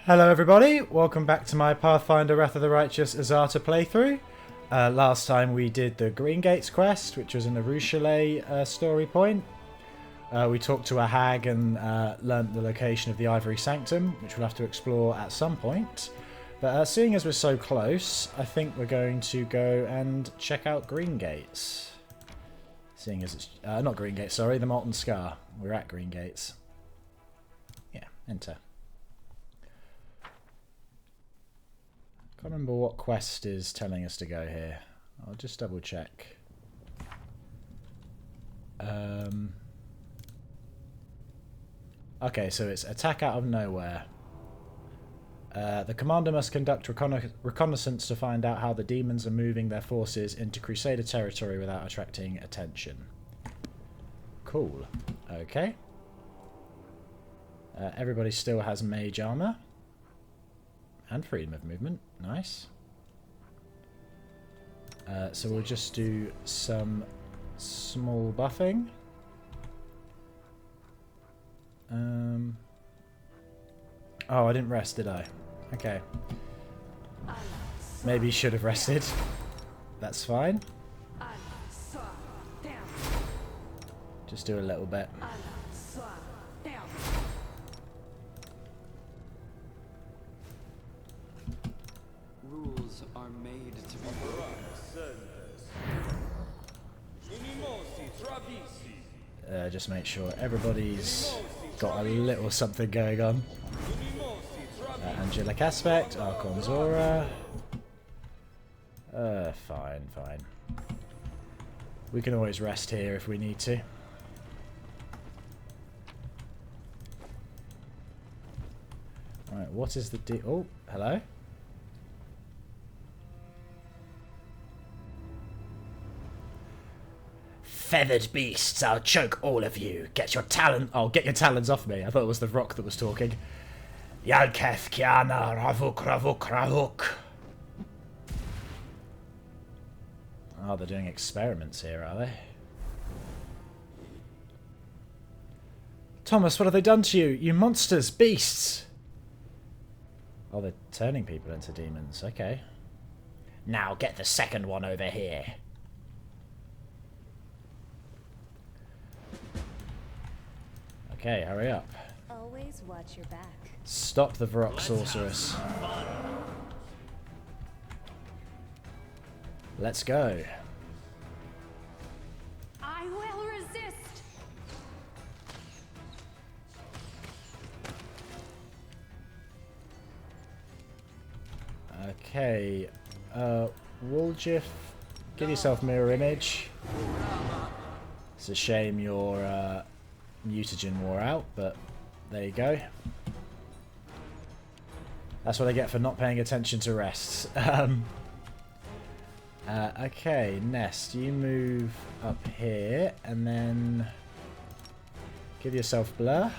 Hello everybody, welcome back to my Pathfinder Wrath of the Righteous Azata playthrough. Last time we did the Green Gates quest, which was in the Ruchelet story point. We talked to a hag and learnt the location of the Ivory Sanctum, which we'll have to explore at some point. But seeing as we're so close, I think we're going to go and check out Green Gates. Seeing as it's... not Green Gates, sorry, the Molten Scar. We're at Green Gates. Yeah, enter. Can't remember what quest is telling us to go here. I'll just double check. Okay, so it's attack out of nowhere. The commander must conduct reconnaissance to find out how the demons are moving their forces into Crusader territory without attracting attention. Cool. Okay. Everybody still has mage armor. And freedom of movement. Nice. So we'll just do some small buffing. Oh, I didn't rest, did I? Okay. Maybe should have rested. That's fine. Just do a little bit. Rules are made to be broken. Just make sure everybody's got a little something going on. Angelic Aspect, Archon's Aura. Fine. We can always rest here if we need to. Right, what is the deal? Oh, hello? Feathered beasts, I'll choke all of you. Get your talon... Oh, get your talons off me. I thought it was the vrok that was talking. Yalketh Kiana Ravuk. Oh, they're doing experiments here, are they? Thomas, what have they done to you? You monsters, beasts! Oh, they're turning people into demons. Okay. Now get the second one over here. Okay, hurry up. Always watch your back. Stop the vrok sorceress. Let's go. I will resist. Okay. Woljif, give yourself mirror image. It's a shame your mutagen wore out, but there you go. That's what I get for not paying attention to rests. Okay, Nest, you move up here and then give yourself blur.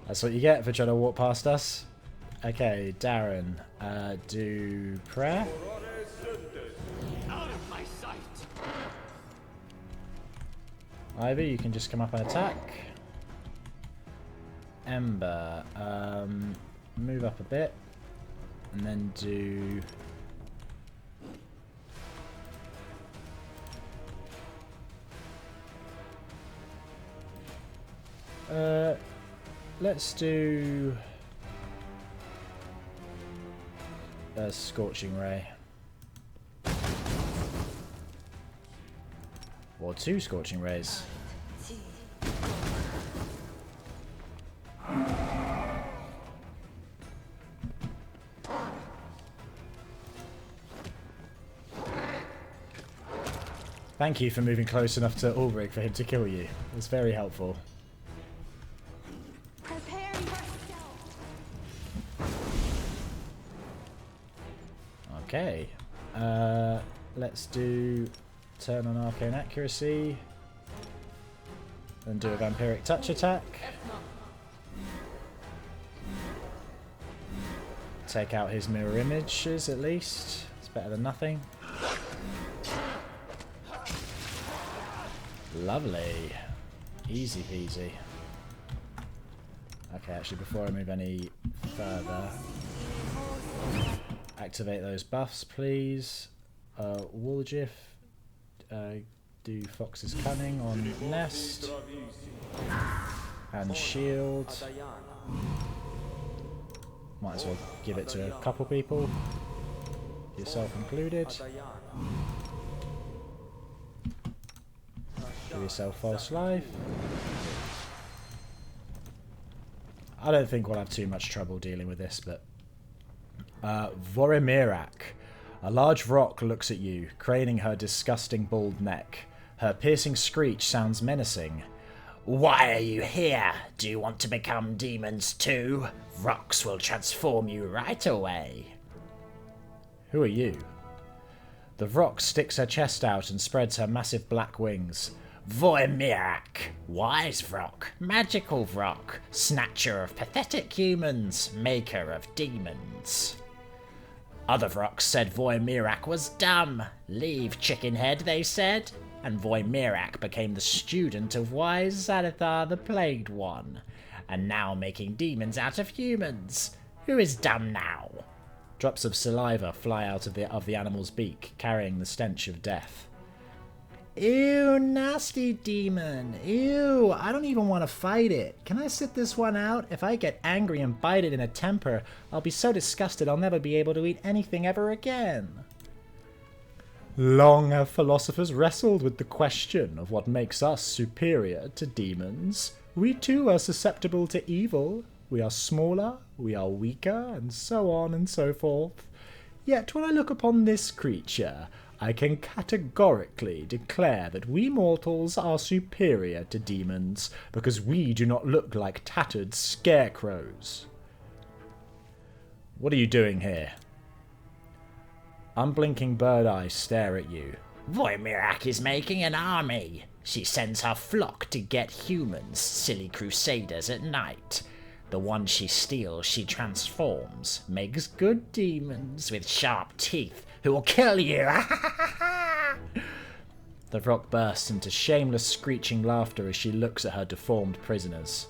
That's what you get for trying to walk past us. Okay, Darren, do prayer. Out of my sight. Ivy, you can just come up and attack. Ember, move up a bit, and then do... let's do... a Scorching Ray. Or 2 Scorching Rays. Thank you for moving close enough to Ulbrig for him to kill you. It's very helpful. Prepare yourself. Okay. Let's do turn on Arcane Accuracy. Then do a Vampiric Touch attack. Take out his mirror images at least. It's better than nothing. Lovely. Easy peasy. Okay, actually, before I move any further, activate those buffs, please. Woolgif, do Fox's Cunning on Nest. And Shield. Might as well give it to a couple people, yourself included. Give yourself false life. I don't think we'll have too much trouble dealing with this, but... Vorimirak. A large vrok looks at you, craning her disgusting bald neck. Her piercing screech sounds menacing. Why are you here? Do you want to become demons too? Vroks will transform you right away. Who are you? The vrok sticks her chest out and spreads her massive black wings. Vorimirak, wise vrok, magical vrok, snatcher of pathetic humans, maker of demons. Other vroks said Vorimirak was dumb. Leave, chickenhead, they said. And Vorimirak became the student of wise Azata the Plagued One, and now making demons out of humans. Who is dumb now? Drops of saliva fly out of the animal's beak, carrying the stench of death. Ew, nasty demon. Ew, I don't even want to fight it. Can I sit this one out? If I get angry and bite it in a temper, I'll be so disgusted I'll never be able to eat anything ever again. Long have philosophers wrestled with the question of what makes us superior to demons. We too are susceptible to evil. We are smaller, we are weaker, and so on and so forth. Yet when I look upon this creature, I can categorically declare that we mortals are superior to demons, because we do not look like tattered scarecrows. What are you doing here? Unblinking bird eyes stare at you. Vorimirak is making an army. She sends her flock to get humans, silly crusaders at night. The ones she steals, she transforms, makes good demons with sharp teeth who will kill you. The vrok bursts into shameless screeching laughter as she looks at her deformed prisoners.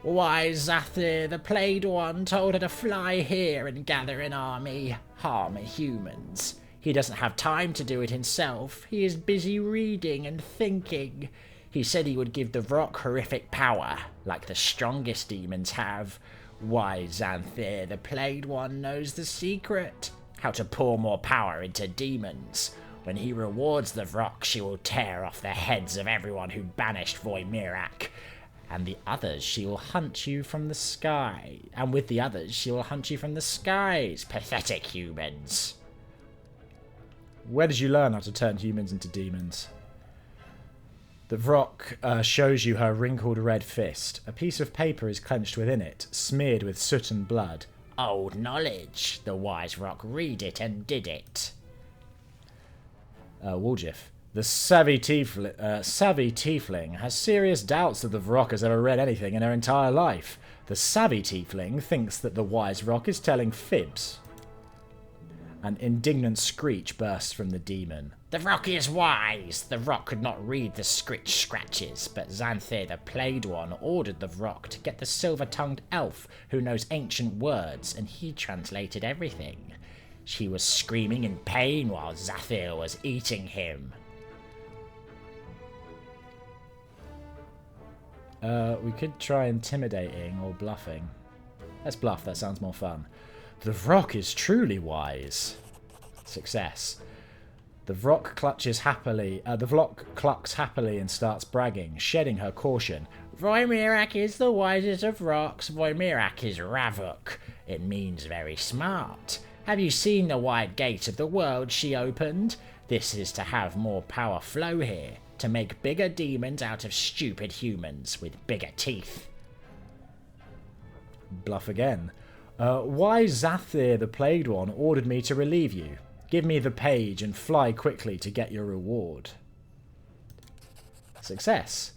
Why, Zathir, the Plagued One, told her to fly here and gather an army, harm humans. He doesn't have time to do it himself. He is busy reading and thinking. He said he would give the vrok horrific power, like the strongest demons have. Why, Xanthir, the Plagued One, knows the secret. How to pour more power into demons. When he rewards the vrok, she will tear off the heads of everyone who banished Vorimirak. And the others she will hunt you from the sky. And with the others she will hunt you from the skies. Pathetic humans. Where did you learn how to turn humans into demons? The vrok shows you her wrinkled red fist. A piece of paper is clenched within it, smeared with soot and blood. Old knowledge. The wise vrok read it and did it. Woolgif. The savvy tiefling has serious doubts that the vrok has ever read anything in her entire life. The savvy tiefling thinks that the wise vrok is telling fibs. An indignant screech bursts from the demon. The vrok is wise! The vrok could not read the scratches, but Xanthir the Plagued One ordered the vrok to get the silver-tongued elf who knows ancient words, and he translated everything. She was screaming in pain while Zathir was eating him. We could try intimidating or bluffing. Let's bluff, that sounds more fun. The vrok is truly wise. Success. The vrok clucks happily and starts bragging, shedding her caution. Vorimirak is the wisest of vroks. Vorimirak is ravuk. It means very smart. Have you seen the wide gate of the world she opened? This is to have more power flow here. To make bigger demons out of stupid humans with bigger teeth. Bluff again. Why Zathir the Plagued One ordered me to relieve you. Give me the page and fly quickly to get your reward. Success.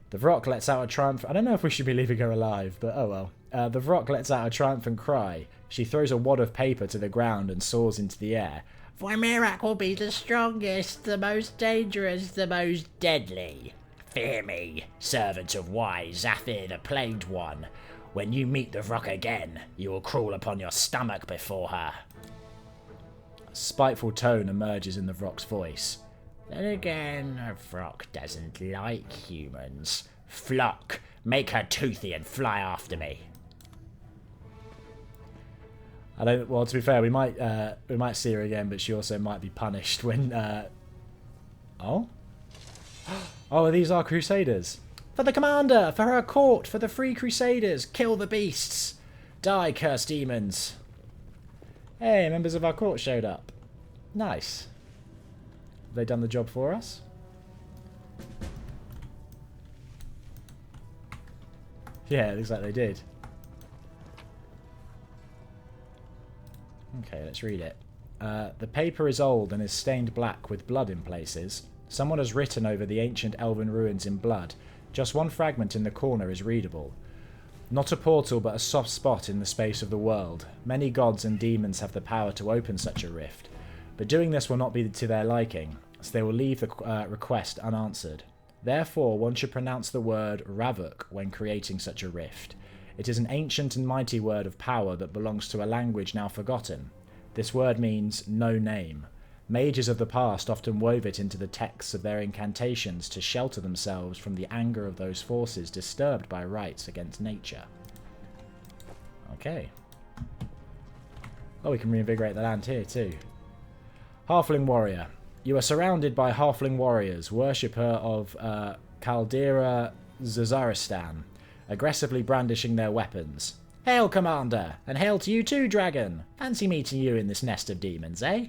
The vrok lets out a triumph. I don't know if we should be leaving her alive, but oh well. The vrok lets out a triumphant cry. She throws a wad of paper to the ground and soars into the air. For Mirak will be the strongest, the most dangerous, the most deadly. Fear me, servant of wise Zathir the Plagued One. When you meet the vrok again, you will crawl upon your stomach before her. A spiteful tone emerges in the vrok's voice. Then again, a vrok doesn't like humans. Flock, make her toothy and fly after me. I don't. Well, to be fair, we might see her again, but she also might be punished when. Oh. Oh, these are crusaders. For the commander, for her court, for the free crusaders, kill the beasts. Die, cursed demons. Hey, members of our court showed up. Nice. Have they done the job for us? Yeah, it looks like they did. Okay, let's read it. The paper is old and is stained black with blood in places. Someone has written over the ancient elven ruins in blood. Just one fragment in the corner is readable. Not a portal, but a soft spot in the space of the world. Many gods and demons have the power to open such a rift, but doing this will not be to their liking, so they will leave the request unanswered. Therefore, one should pronounce the word vrok when creating such a rift. It is an ancient and mighty word of power that belongs to a language now forgotten. This word means no name. Mages of the past often wove it into the texts of their incantations to shelter themselves from the anger of those forces disturbed by rights against nature. Okay. Oh, we can reinvigorate the land here too. Halfling warrior. You are surrounded by halfling warriors, worshipper of Caldera Zazaristan, aggressively brandishing their weapons. Hail, Commander! And hail to you too, Dragon! Fancy meeting you in this nest of demons, eh?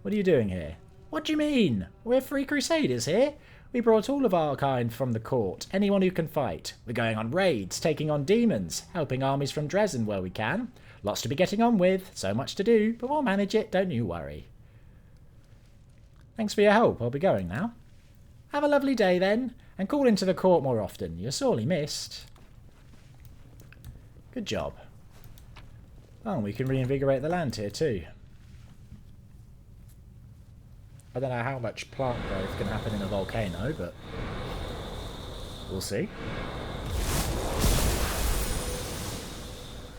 What are you doing here? What do you mean? We're free crusaders here. We brought all of our kind from the court, anyone who can fight. We're going on raids, taking on demons, helping armies from Dresden where we can. Lots to be getting on with, so much to do, but we'll manage it, don't you worry. Thanks for your help, I'll be going now. Have a lovely day then, and call into the court more often. You're sorely missed. Good job. Oh, we can reinvigorate the land here too. I don't know how much plant growth can happen in a volcano, but we'll see.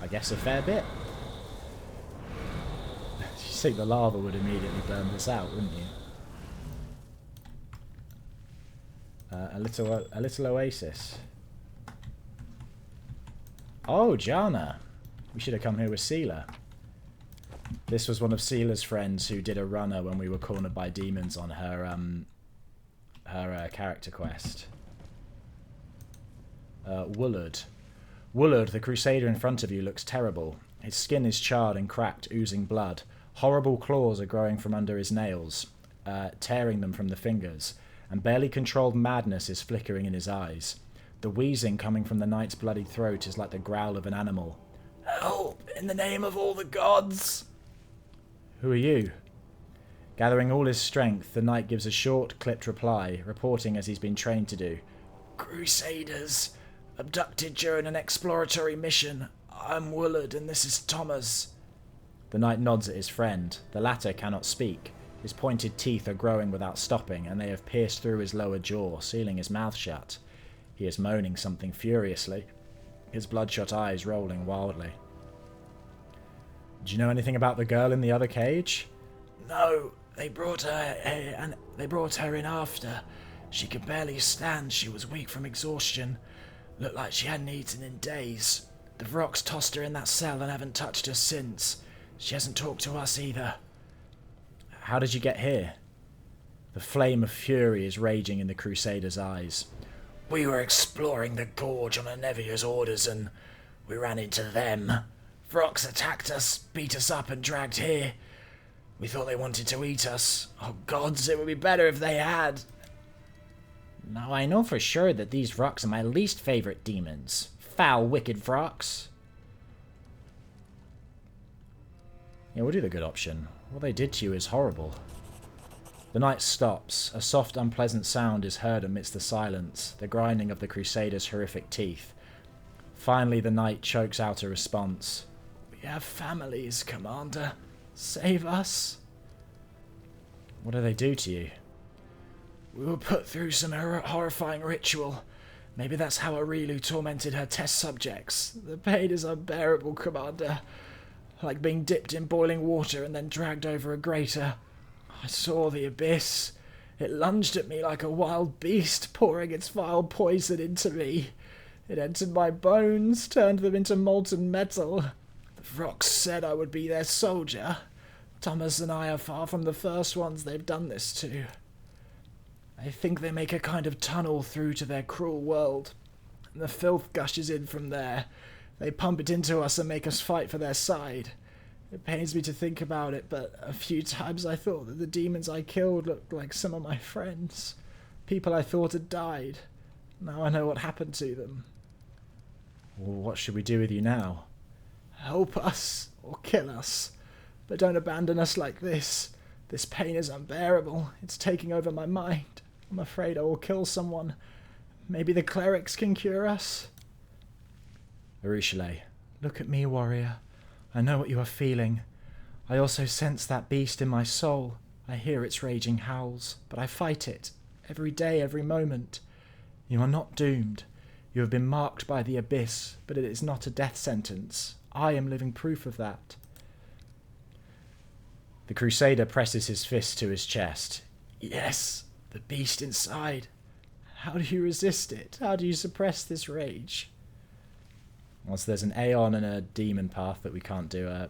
I guess a fair bit. You think the lava would immediately burn this out, wouldn't you? A little oasis. Oh, Jana. We should have come here with Seela. This was one of Seela's friends who did a runner when we were cornered by demons on her character quest. Woolard. Woolard, the crusader in front of you, looks terrible. His skin is charred and cracked, oozing blood. Horrible claws are growing from under his nails, tearing them from the fingers, and barely controlled madness is flickering in his eyes. The wheezing coming from the knight's bloodied throat is like the growl of an animal. Help! In the name of all the gods! Who are you? Gathering all his strength, the knight gives a short, clipped reply, reporting as he's been trained to do. Crusaders! Abducted during an exploratory mission. I'm Woolard and this is Thomas. The knight nods at his friend. The latter cannot speak. His pointed teeth are growing without stopping, and they have pierced through his lower jaw, sealing his mouth shut. He is moaning something furiously, his bloodshot eyes rolling wildly. Do you know anything about the girl in the other cage? No, they brought her in after. She could barely stand, she was weak from exhaustion. Looked like she hadn't eaten in days. The vroks tossed her in that cell and haven't touched her since. She hasn't talked to us either. How did you get here? The flame of fury is raging in the Crusader's eyes. We were exploring the gorge on Anevia's orders and we ran into them. Vroks attacked us, beat us up and dragged here. We thought they wanted to eat us. Oh gods, it would be better if they had. Now I know for sure that these vroks are my least favourite demons. Foul, wicked vroks. Yeah, we'll do the good option. What they did to you is horrible. The knight stops. A soft, unpleasant sound is heard amidst the silence, the grinding of the Crusader's horrific teeth. Finally, the knight chokes out a response. We have families, Commander. Save us. What do they do to you? We were put through some horrifying ritual. Maybe that's how Arilu tormented her test subjects. The pain is unbearable, Commander. Like being dipped in boiling water and then dragged over a grater. I saw the abyss. It lunged at me like a wild beast, pouring its vile poison into me. It entered my bones, turned them into molten metal. The Vroks said I would be their soldier. Thomas and I are far from the first ones they've done this to. I think they make a kind of tunnel through to their cruel world, and the filth gushes in from there. They pump it into us and make us fight for their side. It pains me to think about it, but a few times I thought that the demons I killed looked like some of my friends. People I thought had died. Now I know what happened to them. Well, what should we do with you now? Help us, or kill us. But don't abandon us like this. This pain is unbearable. It's taking over my mind. I'm afraid I will kill someone. Maybe the clerics can cure us? Arushale, look at me, warrior. I know what you are feeling. I also sense that beast in my soul. I hear its raging howls, but I fight it. Every day, every moment. You are not doomed. You have been marked by the abyss, but it is not a death sentence. I am living proof of that. The Crusader presses his fist to his chest. Yes, the beast inside. How do you resist it? How do you suppress this rage? Well, so there's an Aeon and a demon path that we can't do.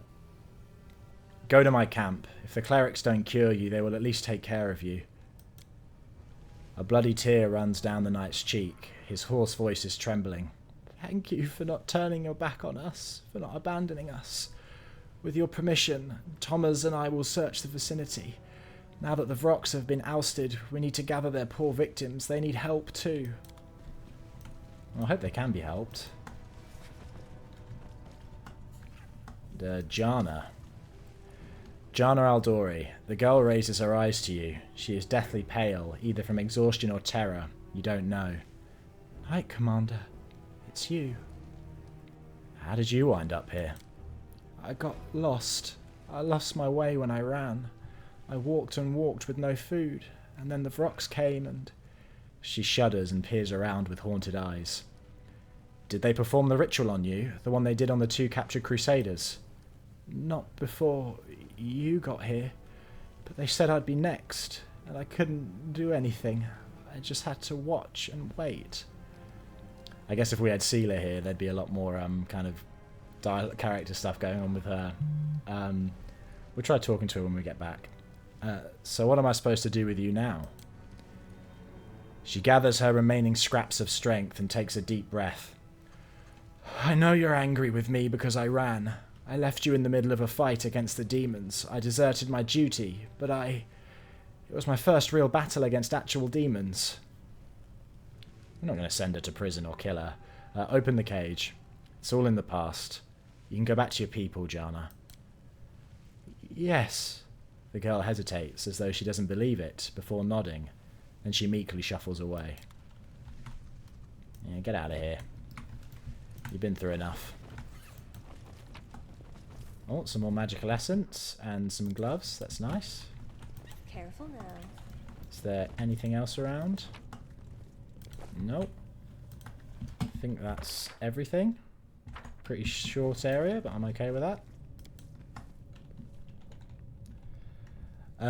Go to my camp. If the clerics don't cure you, they will at least take care of you. A bloody tear runs down the knight's cheek. His hoarse voice is trembling. Thank you for not turning your back on us, for not abandoning us. With your permission, Thomas and I will search the vicinity. Now that the Vroks have been ousted, we need to gather their poor victims. They need help too. Well, I hope they can be helped. Jana. Jana Aldori. The girl raises her eyes to you. She is deathly pale, either from exhaustion or terror. You don't know. Hi, Commander. It's you. How did you wind up here? I got lost. I lost my way when I ran. I walked and walked with no food, and then the Vroks came and... She shudders and peers around with haunted eyes. Did they perform the ritual on you? The one they did on the 2 captured crusaders? Not before you got here, but they said I'd be next, and I couldn't do anything. I just had to watch and wait. I guess if we had Seela here, there'd be a lot more kind of character stuff going on with her. We'll try talking to her when we get back. So what am I supposed to do with you now? She gathers her remaining scraps of strength and takes a deep breath. I know you're angry with me because I ran. I left you in the middle of a fight against the demons. I deserted my duty, but it was my first real battle against actual demons. I'm not going to send her to prison or kill her. Open the cage. It's all in the past. You can go back to your people, Jana. Yes. The girl hesitates, as though she doesn't believe it, before nodding. Then she meekly shuffles away. Yeah, get out of here. You've been through enough. Oh, some more magical essence and some gloves. That's nice. Careful now. Is there anything else around? Nope. I think that's everything. Pretty short area, but I'm okay with that.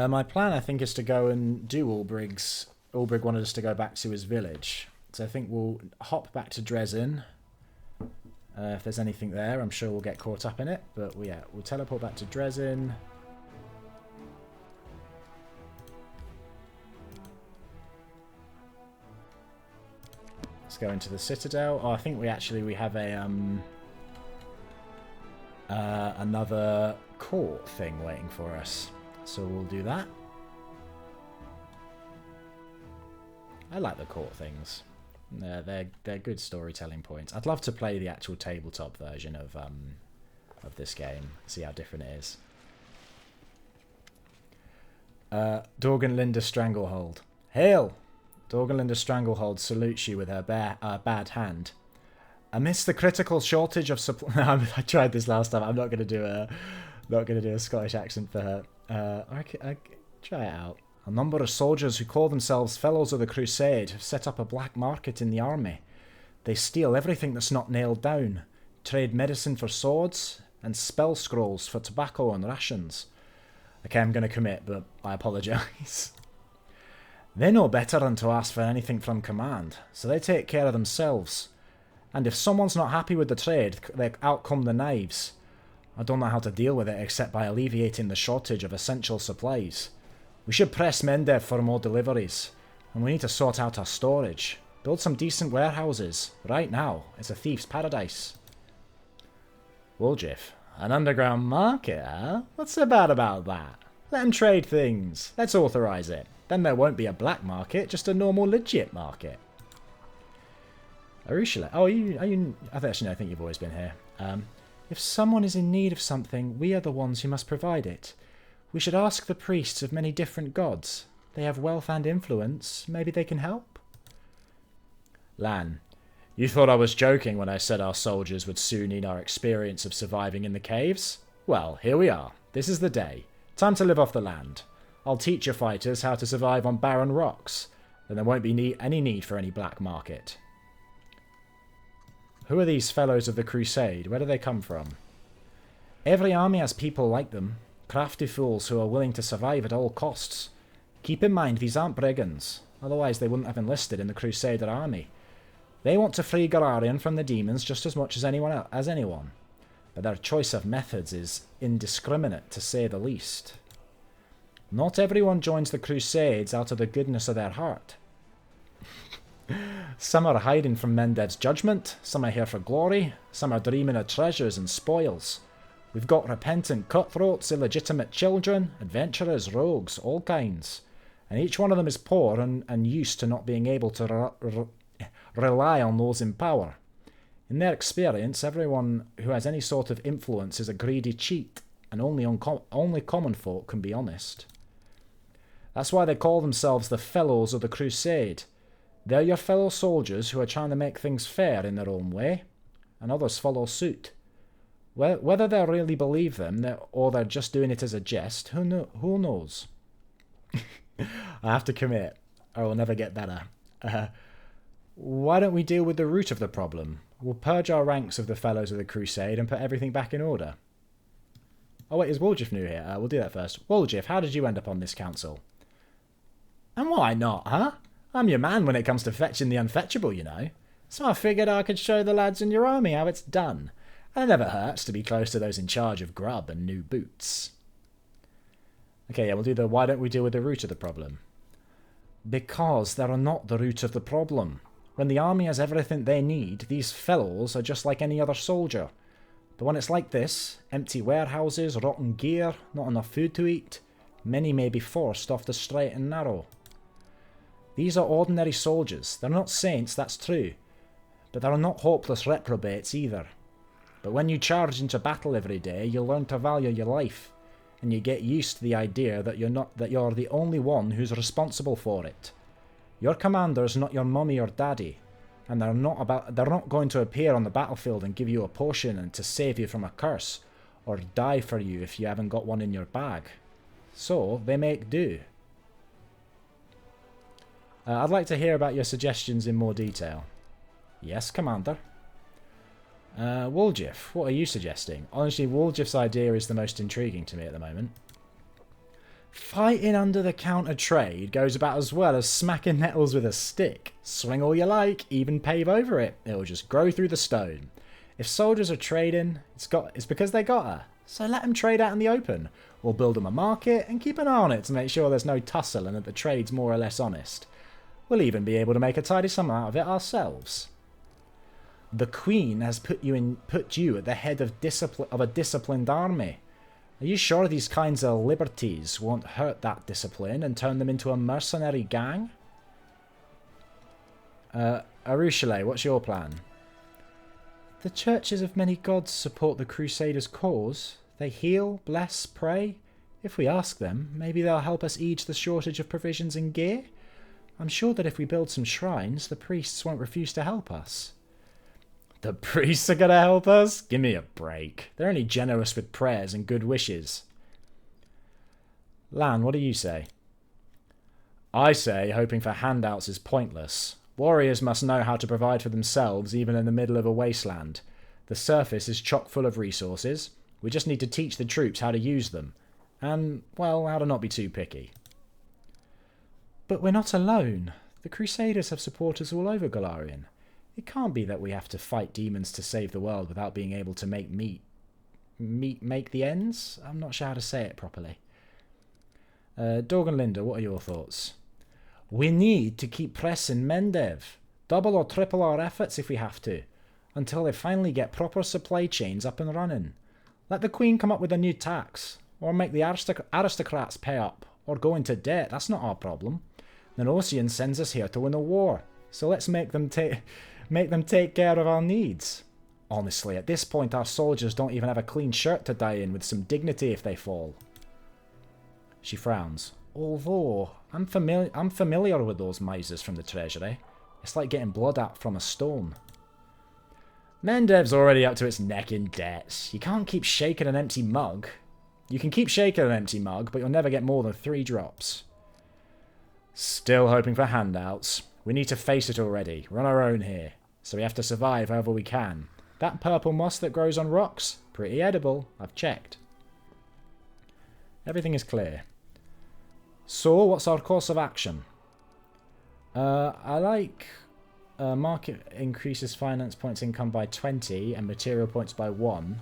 My plan, I think, is to go and do Ulbrig's. Ulbrig wanted us to go back to his village. So I think we'll hop back to Dresden. If there's anything there, I'm sure we'll get caught up in it. But yeah, we'll teleport back to Dresden. Let's go into the Citadel. Oh, I think we have a another court thing waiting for us. So we'll do that. I like the court things. They're good storytelling points. I'd love to play the actual tabletop version of this game. See how different it is. Dorganlinda Stranglehold. Hail! Dorganlinda Stranglehold salutes you with her bad hand. Amidst the critical shortage of supply... I tried this last time. I'm not going to do a Scottish accent for her. I try it out. A number of soldiers who call themselves Fellows of the Crusade have set up a black market in the army. They steal everything that's not nailed down, trade medicine for swords, and spell scrolls for tobacco and rations. Okay, I'm going to commit, but I apologise. They know better than to ask for anything from command, so they take care of themselves. And if someone's not happy with the trade, out come the knives. I don't know how to deal with it except by alleviating the shortage of essential supplies. We should press Mendev for more deliveries, and we need to sort out our storage. Build some decent warehouses. Right now, it's a thief's paradise. Woljif, an underground market, huh? What's so bad about that? Let them trade things. Let's authorise it. Then there won't be a black market, just a normal legit market. Arushala. Oh, I think you've always been here. If someone is in need of something, we are the ones who must provide it. We should ask the priests of many different gods. They have wealth and influence. Maybe they can help? Lan. You thought I was joking when I said our soldiers would soon need our experience of surviving in the caves? Well, here we are. This is the day. Time to live off the land. I'll teach your fighters how to survive on barren rocks. Then there won't be any need for any black market. Who are these fellows of the Crusade? Where do they come from? Every army has people like them. Crafty fools who are willing to survive at all costs. Keep in mind these aren't brigands. Otherwise they wouldn't have enlisted in the Crusader army. They want to free Galarian from the demons just as much as anyone. But their choice of methods is indiscriminate, to say the least. Not everyone joins the Crusades out of the goodness of their heart. Some are hiding from Mendev's judgment, some are here for glory, some are dreaming of treasures and spoils. We've got repentant cutthroats, illegitimate children, adventurers, rogues, all kinds. And each one of them is poor and used to not being able to rely on those in power. In their experience, everyone who has any sort of influence is a greedy cheat, and only common folk can be honest. That's why they call themselves the Fellows of the Crusade. They're your fellow soldiers who are trying to make things fair in their own way, and others follow suit. Whether they really believe them, or they're just doing it as a jest, who knows? I have to commit, or I'll never get better. Why don't we deal with the root of the problem? We'll purge our ranks of the Fellows of the Crusade and put everything back in order. Oh wait, is Woljif new here? We'll do that first. Woljif, how did you end up on this council? And why not, huh? I'm your man when it comes to fetching the unfetchable, you know. So I figured I could show the lads in your army how it's done. And it never hurts to be close to those in charge of grub and new boots. Okay, yeah, we'll do the why don't we deal with the root of the problem. Because they are not the root of the problem. When the army has everything they need, these fellows are just like any other soldier. But when it's like this, empty warehouses, rotten gear, not enough food to eat, many may be forced off the straight and narrow. These are ordinary soldiers. They're not saints, that's true. But they're not hopeless reprobates either. But when you charge into battle every day, you learn to value your life. And you get used to the idea that you're the only one who's responsible for it. Your commander's not your mummy or daddy, and they're not going to appear on the battlefield and give you a potion and to save you from a curse, or die for you if you haven't got one in your bag. So they make do. I'd like to hear about your suggestions in more detail. Yes, Commander. Woljif, what are you suggesting? Honestly, Woljif's idea is the most intriguing to me at the moment. Fighting under the counter trade goes about as well as smacking nettles with a stick. Swing all you like, even pave over it. It'll just grow through the stone. If soldiers are trading, it's because they got her. So let them trade out in the open. We'll build them a market and keep an eye on it to make sure there's no tussle and that the trade's more or less honest. We'll even be able to make a tidy sum out of it ourselves. The Queen has put you at the head of a disciplined army. Are you sure these kinds of liberties won't hurt that discipline and turn them into a mercenary gang? Arushale, what's your plan? The churches of many gods support the Crusaders' cause. They heal, bless, pray. If we ask them, maybe they'll help us ease the shortage of provisions and gear. I'm sure that if we build some shrines, the priests won't refuse to help us. The priests are gonna help us? Give me a break. They're only generous with prayers and good wishes. Lan, what do you say? I say hoping for handouts is pointless. Warriors must know how to provide for themselves even in the middle of a wasteland. The surface is chock full of resources. We just need to teach the troops how to use them. And, well, how to not be too picky. But we're not alone. The crusaders have supporters all over Golarion. It can't be that we have to fight demons to save the world without being able to make make the ends? I'm not sure how to say it properly. Dorg and Linda, what are your thoughts? We need to keep pressing Mendev. Double or triple our efforts if we have to. Until they finally get proper supply chains up and running. Let the Queen come up with a new tax. Or make the aristocrats pay up. Or go into debt. That's not our problem. Nerosian sends us here to win a war. So let's make them take care of our needs. Honestly, at this point our soldiers don't even have a clean shirt to die in with some dignity if they fall. She frowns. Although, I'm familiar with those misers from the treasury. It's like getting blood out from a stone. Mendev's already up to its neck in debts. You can't keep shaking an empty mug. You can keep shaking an empty mug, but you'll never get more than 3 drops. Still hoping for handouts. We need to face it already. We're on our own here. So we have to survive however we can. That purple moss that grows on rocks? Pretty edible. I've checked. Everything is clear. So, what's our course of action? I like... market increases finance points income by 20 and material points by 1.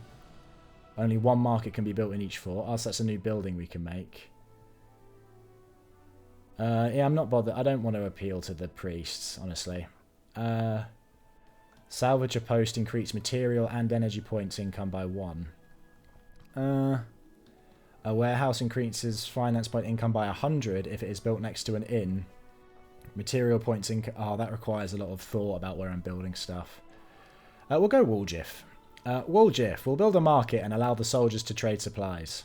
Only 1 market can be built in each fort. Oh, so that's a new building we can make. Yeah, I'm not bothered. I don't want to appeal to the priests, honestly. Salvage a post, increase material and energy points income by 1. A warehouse increases finance point income by 100 if it is built next to an inn. Material points income... Oh, that requires a lot of thought about where I'm building stuff. We'll go Woolgif. Woolgif, we'll build a market and allow the soldiers to trade supplies.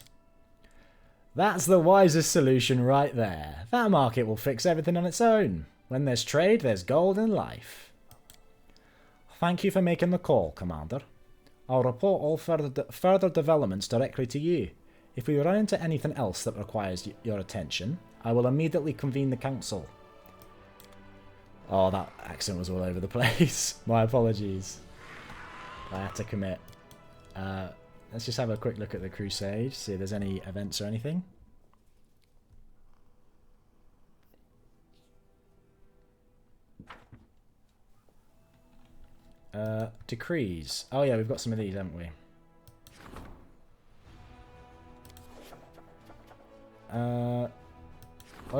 That's the wisest solution right there. That market will fix everything on its own. When there's trade, there's gold and life. Thank you for making the call, Commander. I'll report all further developments directly to you. If we run into anything else that requires your attention, I will immediately convene the council. Oh, that accent was all over the place. My apologies. I had to commit. Let's just have a quick look at the crusade, see if there's any events or anything. Decrees. Oh yeah, we've got some of these, haven't we? Well,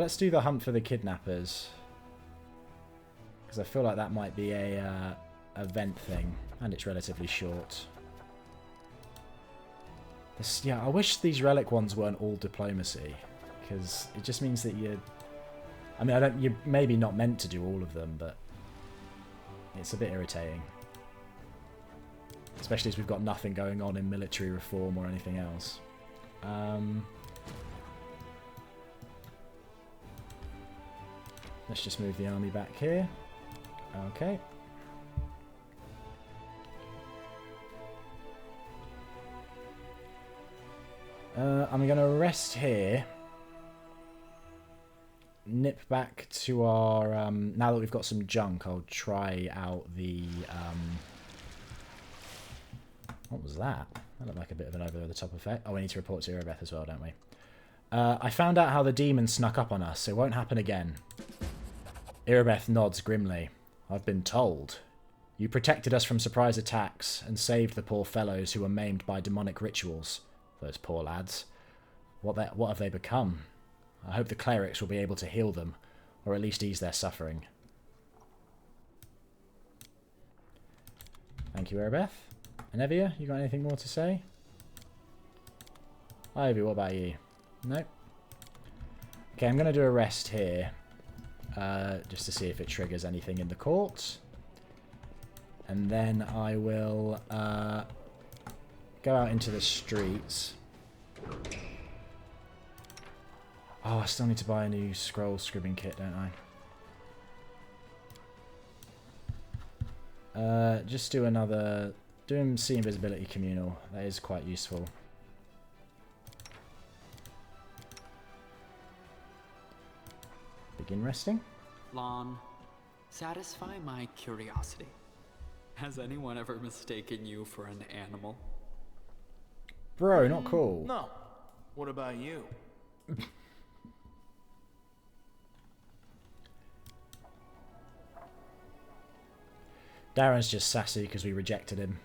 let's do the hunt for the kidnappers. Because I feel like that might be a event thing. And it's relatively short. Yeah, I wish these relic ones weren't all diplomacy. Because it just means that you... I mean, you're maybe not meant to do all of them, but... It's a bit irritating. Especially as we've got nothing going on in military reform or anything else. Let's just move the army back here. Okay. I'm going to rest here. Nip back to our... now that we've got some junk, I'll try out the... what was that? That looked like a bit of an over-the-top effect. Oh, we need to report to Irabeth as well, don't we? I found out how the demons snuck up on us. It won't happen again. Irabeth nods grimly. I've been told. You protected us from surprise attacks and saved the poor fellows who were maimed by demonic rituals. Those poor lads. What have they become? I hope the clerics will be able to heal them, or at least ease their suffering. Thank you, Irabeth. And Evia, you got anything more to say? Ivy, what about you? Nope. Okay, I'm going to do a rest here. Just to see if it triggers anything in the court. And then I will go out into the streets. Oh, I still need to buy a new scroll scribbing kit, don't I? Just do another... Doing Sea Invisibility Communal. That is quite useful. Begin resting. Lon, satisfy my curiosity. Has anyone ever mistaken you for an animal? Bro, not cool. No. What about you? Darren's just sassy because we rejected him.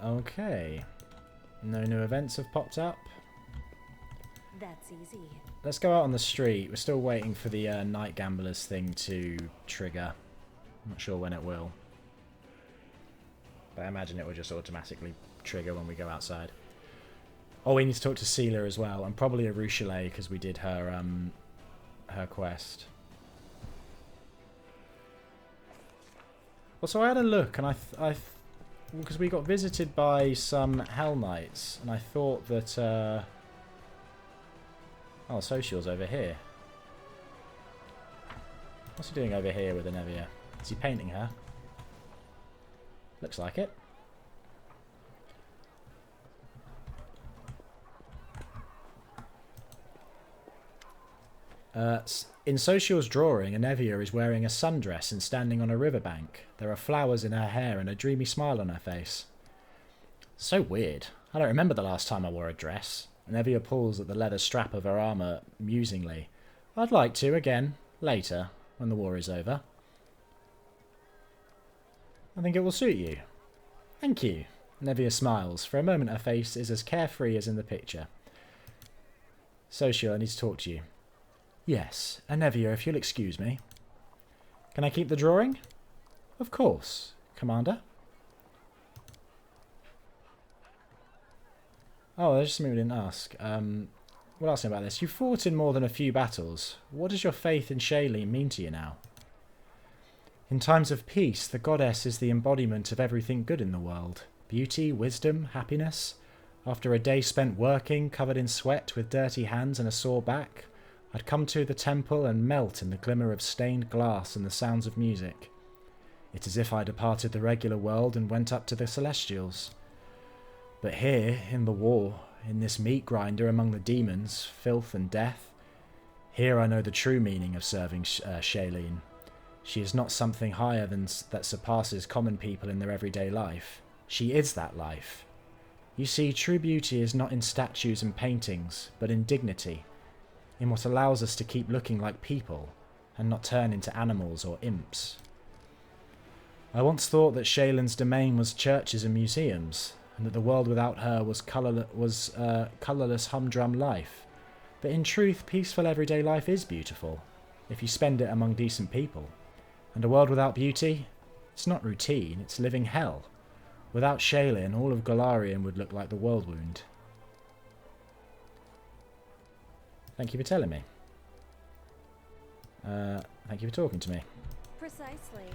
Okay. No new events have popped up. That's easy. Let's go out on the street. We're still waiting for the night gamblers thing to trigger. I'm not sure when it will. But I imagine it will just automatically trigger when we go outside. Oh, we need to talk to Seela as well. And probably a Ruchelet because we did her quest. Well, so I had a look and because we got visited by some Hell Knights, and I thought that, oh, Social's over here. What's he doing over here with Anevia? Is he painting her? Looks like it. In Social's drawing, Anevia is wearing a sundress and standing on a riverbank. There are flowers in her hair and a dreamy smile on her face. So weird. I don't remember the last time I wore a dress. Anevia pulls at the leather strap of her armour musingly. I'd like to, again, later, when the war is over. I think it will suit you. Thank you. Anevia smiles. For a moment her face is as carefree as in the picture. Social, I need to talk to you. Yes, Anevia, if you'll excuse me. Can I keep the drawing? Of course, Commander. Oh, there's something we didn't ask. We'll ask him about this. You fought in more than a few battles. What does your faith in Shailene mean to you now? In times of peace, the goddess is the embodiment of everything good in the world. Beauty, wisdom, happiness. After a day spent working, covered in sweat, with dirty hands and a sore back, I'd come to the temple and melt in the glimmer of stained glass and the sounds of music. It's as if I departed the regular world and went up to the celestials. But here, in the war, in this meat grinder among the demons, filth and death, here I know the true meaning of serving Shailene. She is not something higher than that surpasses common people in their everyday life. She is that life. You see, true beauty is not in statues and paintings, but in dignity, in what allows us to keep looking like people, and not turn into animals or imps. I once thought that Shaylin's domain was churches and museums, and that the world without her was colourless humdrum life. But in truth, peaceful everyday life is beautiful, if you spend it among decent people. And a world without beauty? It's not routine, it's living hell. Without Shailin, all of Golarion would look like the World Wound. Thank you for telling me. Thank you for talking to me. Precisely.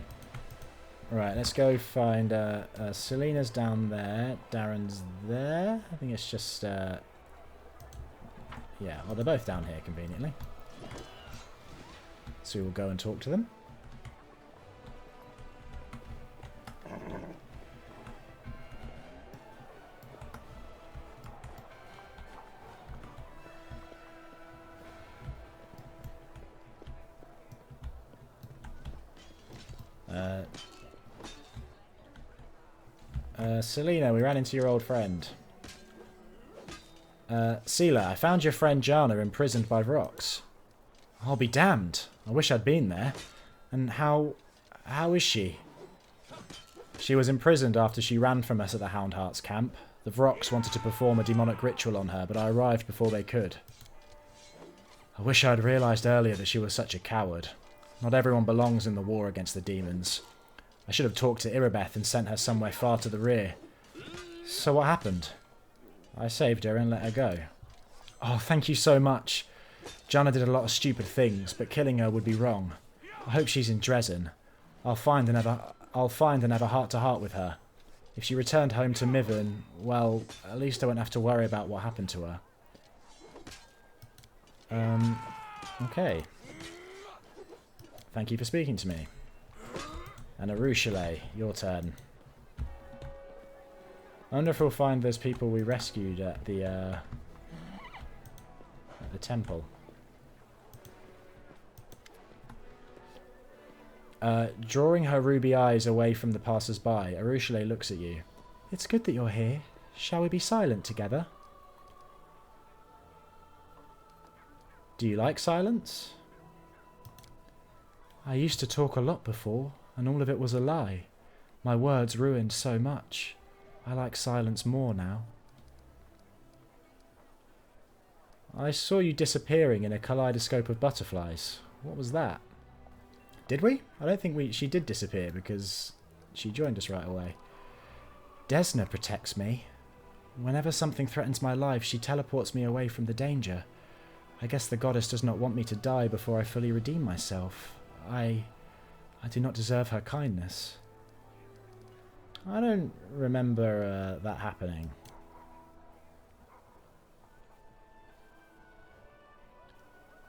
Right, let's go find... Selena's down there. Darren's there. I think it's just... yeah, well, they're both down here, conveniently. So we'll go and talk to them. Selena, we ran into your old friend. Seela, I found your friend Jana imprisoned by Vroks. I'll be damned. I wish I'd been there. And how is she? She was imprisoned after she ran from us at the Houndheart's camp. The Vroks wanted to perform a demonic ritual on her, but I arrived before they could. I wish I'd realised earlier that she was such a coward. Not everyone belongs in the war against the demons. I should have talked to Irabeth and sent her somewhere far to the rear. So what happened? I saved her and let her go. Oh, thank you so much. Jana did a lot of stupid things, but killing her would be wrong. I hope she's in Dresden. I'll find and have a heart-to-heart with her. If she returned home to Mivern, well, at least I won't have to worry about what happened to her. Okay. Thank you for speaking to me. And a Ruchelet, your turn. I wonder if we'll find those people we rescued at the temple. Drawing her ruby eyes away from the passers-by, Arushale looks at you. It's good that you're here. Shall we be silent together? Do you like silence? I used to talk a lot before, and all of it was a lie. My words ruined so much. I like silence more now. I saw you disappearing in a kaleidoscope of butterflies. What was that? Did we? I don't think she did disappear because she joined us right away. Desna protects me. Whenever something threatens my life, she teleports me away from the danger. I guess the goddess does not want me to die before I fully redeem myself. I do not deserve her kindness. I don't remember that happening.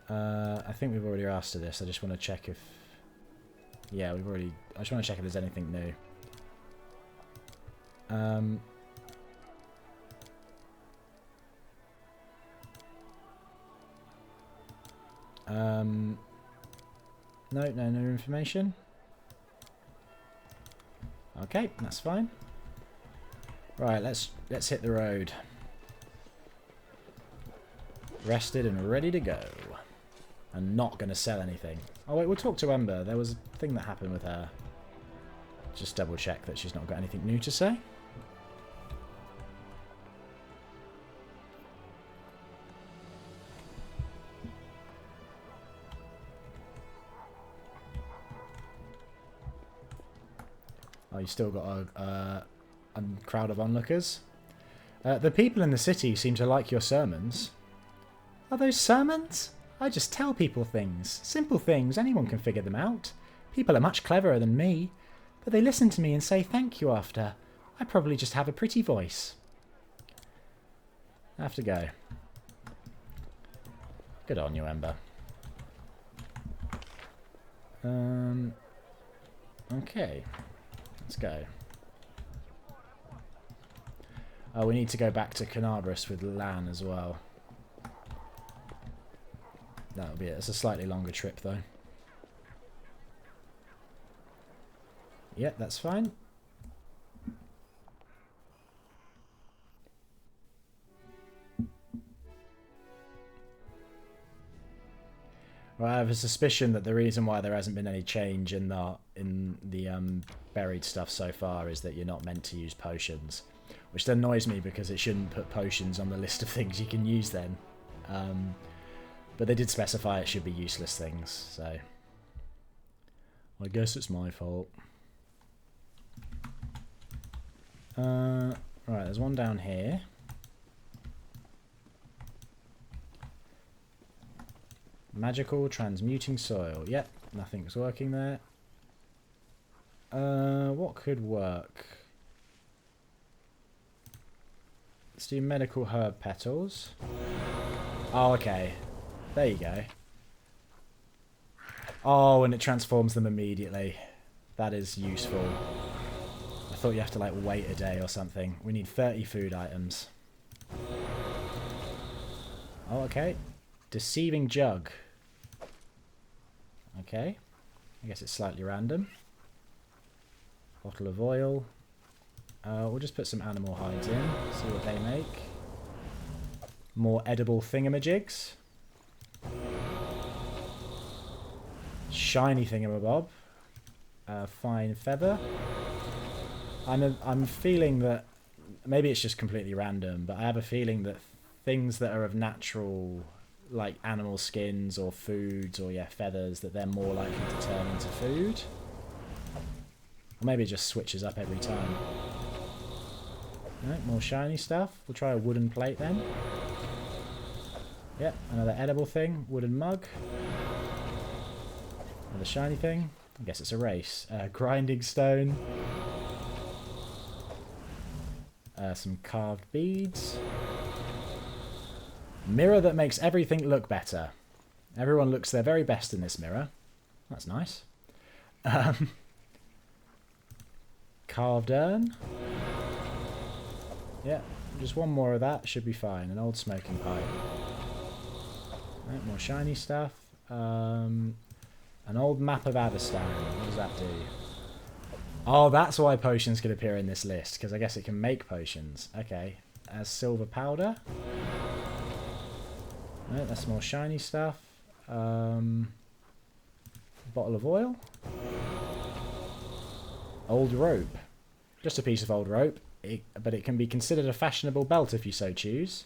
I think we've already asked her this. I just want to check if... Yeah, we've already... I just want to check if there's anything new. No information. Okay, that's fine. Right, let's hit the road. Rested and ready to go. And not going to sell anything. Oh wait, we'll talk to Ember. There was a thing that happened with her. Just double check that she's not got anything new to say. Oh, you still got a crowd of onlookers. The people in the city seem to like your sermons. Are those sermons? I just tell people things. Simple things, anyone can figure them out. People are much cleverer than me. But they listen to me and say thank you after. I probably just have a pretty voice. I have to go. Good on you, Ember. Okay. Let's go. Oh, we need to go back to Canabras with Lan as well. That'll be it. It's a slightly longer trip, though. Yep, that's fine. Well, I have a suspicion that the reason why there hasn't been any change in the buried stuff so far is that you're not meant to use potions, which annoys me because it shouldn't put potions on the list of things you can use then. But they did specify it should be useless things, so I guess it's my fault. Right, there's one down here. Magical transmuting soil. Yep, nothing's working there. What could work? Let's do medical herb petals. Oh, okay. There you go. Oh, and it transforms them immediately. That is useful. I thought you have to like wait a day or something. We need 30 food items. Oh, okay. Deceiving jug. Okay. I guess it's slightly random. Bottle of oil. We'll just put some animal hides in. See what they make. More edible thingamajigs. Shiny thingamabob. Fine feather. I'm feeling that maybe it's just completely random, but I have a feeling that things that are of natural, like animal skins or foods or feathers, that they're more likely to turn into food. Or maybe it just switches up every time. Right, more shiny stuff. We'll try a wooden plate then. Yep, another edible thing. Wooden mug. Another shiny thing. I guess it's a race. Grinding stone. Some carved beads. Mirror that makes everything look better. Everyone looks their very best in this mirror. That's nice. Carved urn. Yeah, just one more of that should be fine. An old smoking pipe. Right, more shiny stuff. An old map of Avestan. What does that do? Oh, that's why potions could appear in this list, because I guess it can make potions. Okay. As silver powder. Right, that's more shiny stuff. Bottle of oil. Old rope. Just a piece of old rope. But it can be considered a fashionable belt if you so choose.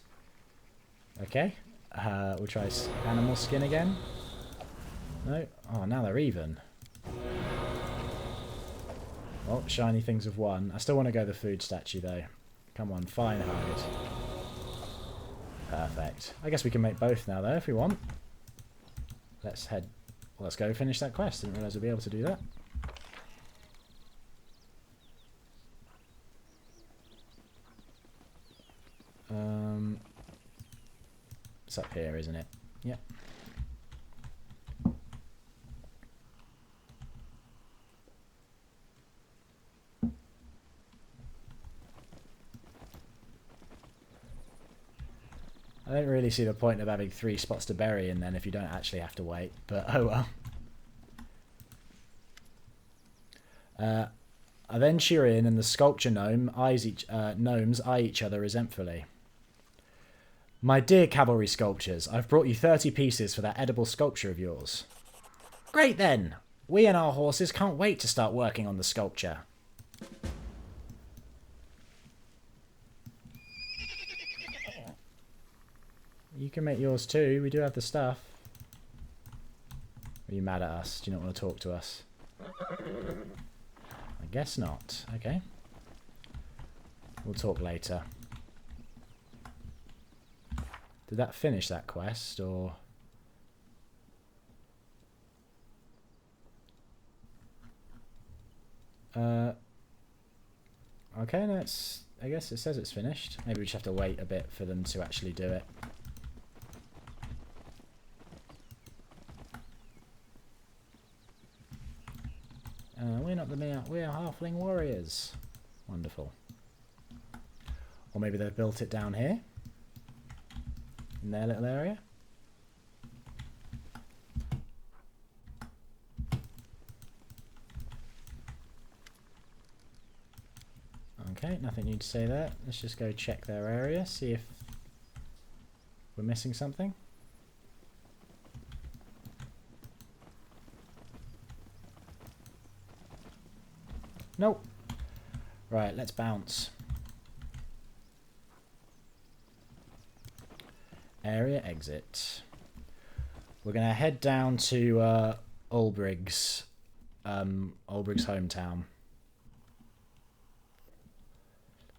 Okay. We'll try animal skin again. No. Oh, now they're even. Oh, shiny things of one. I still want to go the food statue though. Come on, fine hide. Perfect. I guess we can make both now though if we want. Let's head... Well, let's go finish that quest. Didn't realise we'd be able to do that. It's up here, isn't it? Yep. I don't really see the point of having 3 spots to bury in then if you don't actually have to wait, but oh well. Aventurian and the sculpture gnome gnomes eye each other resentfully. My dear cavalry sculptures, I've brought you 30 pieces for that edible sculpture of yours. Great then! We and our horses can't wait to start working on the sculpture. You can make yours too, we do have the stuff. Are you mad at us? Do you not want to talk to us? I guess not. Okay. We'll talk later. Did that finish that quest, or...? Okay, no, I guess it says it's finished. Maybe we just have to wait a bit for them to actually do it. We're not the mere... We're halfling warriors. Wonderful. Or maybe they've built it down here. In their little area. Okay, nothing new to say there. Let's just go check their area, see if we're missing something. Nope. Right, let's bounce. Area exit. We're going to head down to Ulbrig's hometown.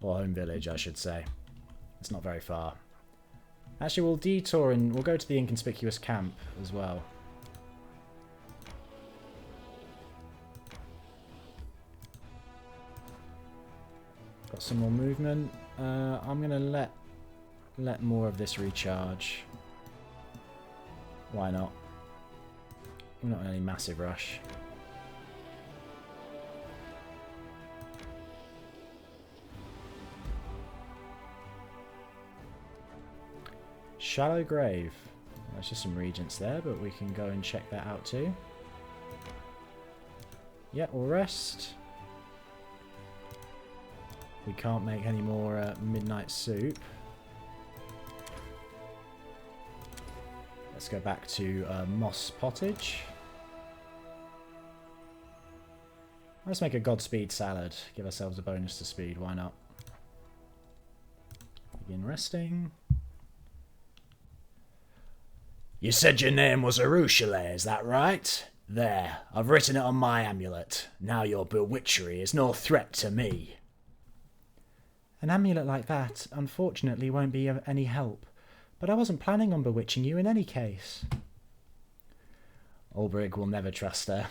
Or home village, I should say. It's not very far. Actually, we'll detour and we'll go to the inconspicuous camp as well. Got some more movement. I'm going to let more of this recharge. Why not? We're not in any massive rush. Shallow grave. There's just some regents there, but we can go and check that out too. Yeah, we'll rest. We can't make any more midnight soup. Let's go back to Moss Pottage. Let's make a Godspeed salad. Give ourselves a bonus to speed, why not? Begin resting. You said your name was Arushale, is that right? There, I've written it on my amulet. Now your bewitchery is no threat to me. An amulet like that, unfortunately, won't be of any help. But I wasn't planning on bewitching you in any case. Ulbrig will never trust her.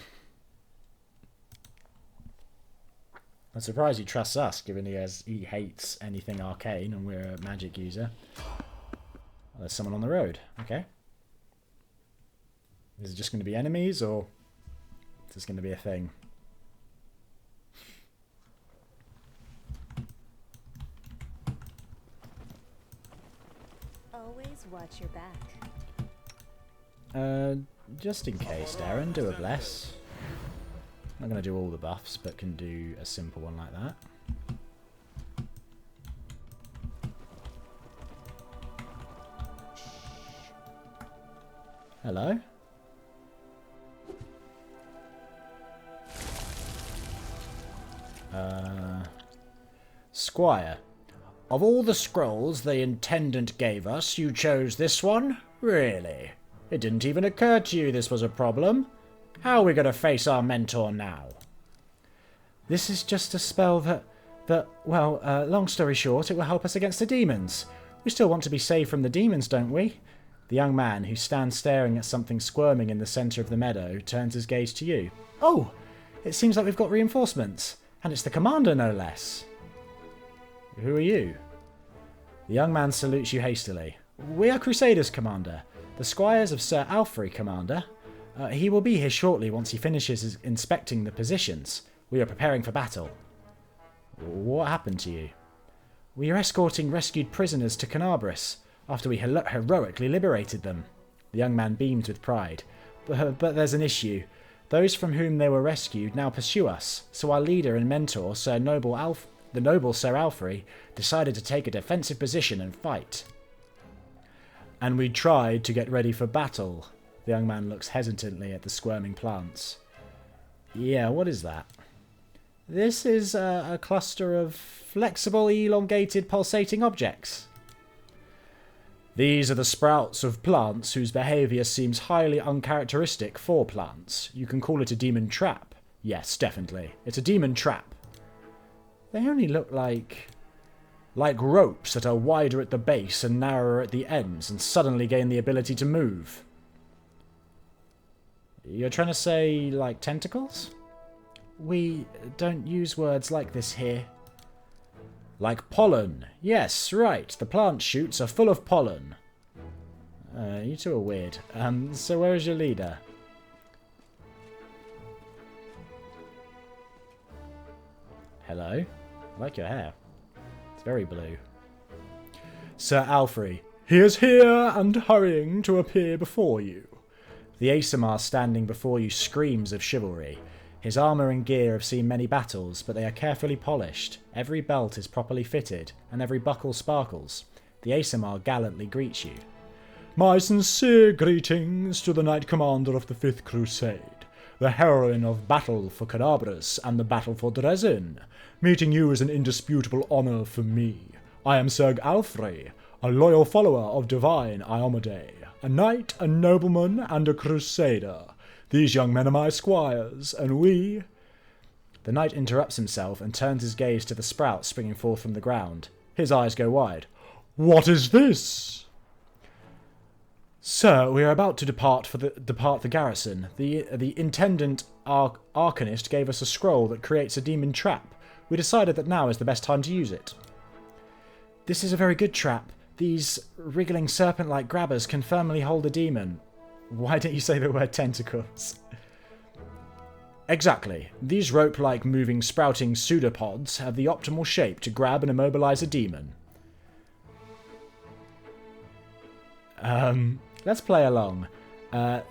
I'm surprised he trusts us, given he hates anything arcane and we're a magic user. Oh, there's someone on the road. Okay. Is it just going to be enemies, or is this going to be a thing? watch your back. Just in case, Darren, do a bless. I'm not going to do all the buffs, but can do a simple one like that. Hello? Squire. Of all the scrolls the intendant gave us, you chose this one? Really? It didn't even occur to you this was a problem? How are we going to face our mentor now? This is just a spell well, long story short, it will help us against the demons. We still want to be saved from the demons, don't we? The young man, who stands staring at something squirming in the centre of the meadow, turns his gaze to you. Oh! It seems like we've got reinforcements. And it's the commander, no less. Who are you? The young man salutes you hastily. We are crusaders, Commander. The squires of Sir Alfred, Commander. He will be here shortly once he finishes inspecting the positions. We are preparing for battle. What happened to you? We are escorting rescued prisoners to Canabris, after we heroically liberated them. The young man beams with pride. But there's an issue. Those from whom they were rescued now pursue us, so our leader and mentor, the noble Sir Alfred, decided to take a defensive position and fight. And we tried to get ready for battle. The young man looks hesitantly at the squirming plants. Yeah, what is that? This is a cluster of flexible, elongated, pulsating objects. These are the sprouts of plants whose behaviour seems highly uncharacteristic for plants. You can call it a demon trap. Yes, definitely. It's a demon trap. They only look like ropes that are wider at the base and narrower at the ends and suddenly gain the ability to move. You're trying to say, like, tentacles? We don't use words like this here. Like pollen. Yes, right. The plant shoots are full of pollen. You two are weird. So where is your leader? Hello? I like your hair. It's very blue. Sir Alfred. He is here and hurrying to appear before you. The Asimar standing before you screams of chivalry. His armour and gear have seen many battles, but they are carefully polished. Every belt is properly fitted, and every buckle sparkles. The Asimar gallantly greets you. My sincere greetings to the Knight Commander of the 5th Crusade, the heroine of Battle for Canabris and the Battle for Dresden. Meeting you is an indisputable honour for me. I am Sir Alfred, a loyal follower of divine Iomade, a knight, a nobleman, and a crusader. These young men are my squires, and we... The knight interrupts himself and turns his gaze to the sprout springing forth from the ground. His eyes go wide. What is this? Sir, we are about to depart the garrison. The intendant arcanist gave us a scroll that creates a demon trap. We decided that now is the best time to use it. This is a very good trap. These wriggling serpent-like grabbers can firmly hold a demon. Why don't you say the word tentacles? Exactly. These rope-like moving sprouting pseudopods have the optimal shape to grab and immobilize a demon. Let's play along. Or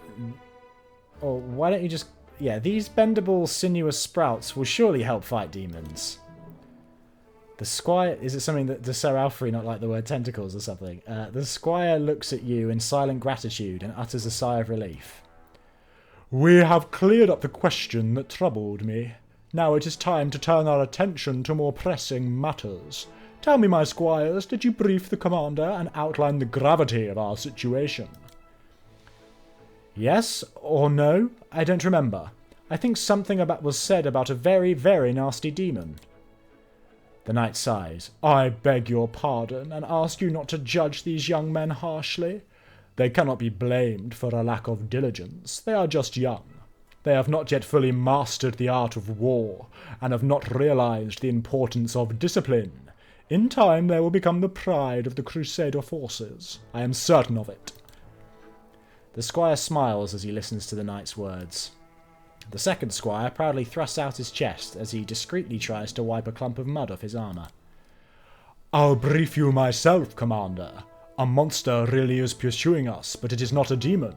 why don't you just... Yeah, these bendable, sinuous sprouts will surely help fight demons. The squire... Is it something that... Does Sir Alfred not like the word tentacles or something? The squire looks at you in silent gratitude and utters a sigh of relief. We have cleared up the question that troubled me. Now it is time to turn our attention to more pressing matters. Tell me, my squires, did you brief the commander and outline the gravity of our situation? Yes or no? I don't remember. I think something was said about a very, very nasty demon. The knight sighs. I beg your pardon and ask you not to judge these young men harshly. They cannot be blamed for a lack of diligence. They are just young. They have not yet fully mastered the art of war and have not realized the importance of discipline. In time they will become the pride of the Crusader forces. I am certain of it. The squire smiles as he listens to the knight's words. The second squire proudly thrusts out his chest as he discreetly tries to wipe a clump of mud off his armour. I'll brief you myself, Commander. A monster really is pursuing us, but it is not a demon.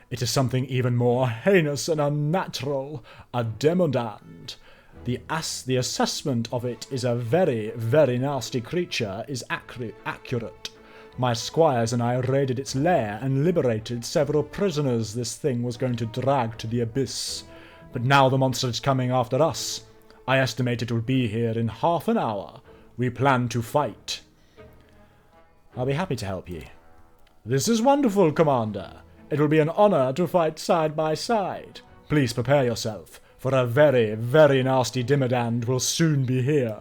It is something even more heinous and unnatural, a demodand. The assessment of it is a very, very nasty creature is accurate. My squires and I raided its lair and liberated several prisoners this thing was going to drag to the abyss. But now the monster is coming after us. I estimate it will be here in half an hour. We plan to fight. I'll be happy to help you. This is wonderful, Commander. It will be an honor to fight side by side. Please prepare yourself, for a very, very nasty Dimmadand will soon be here.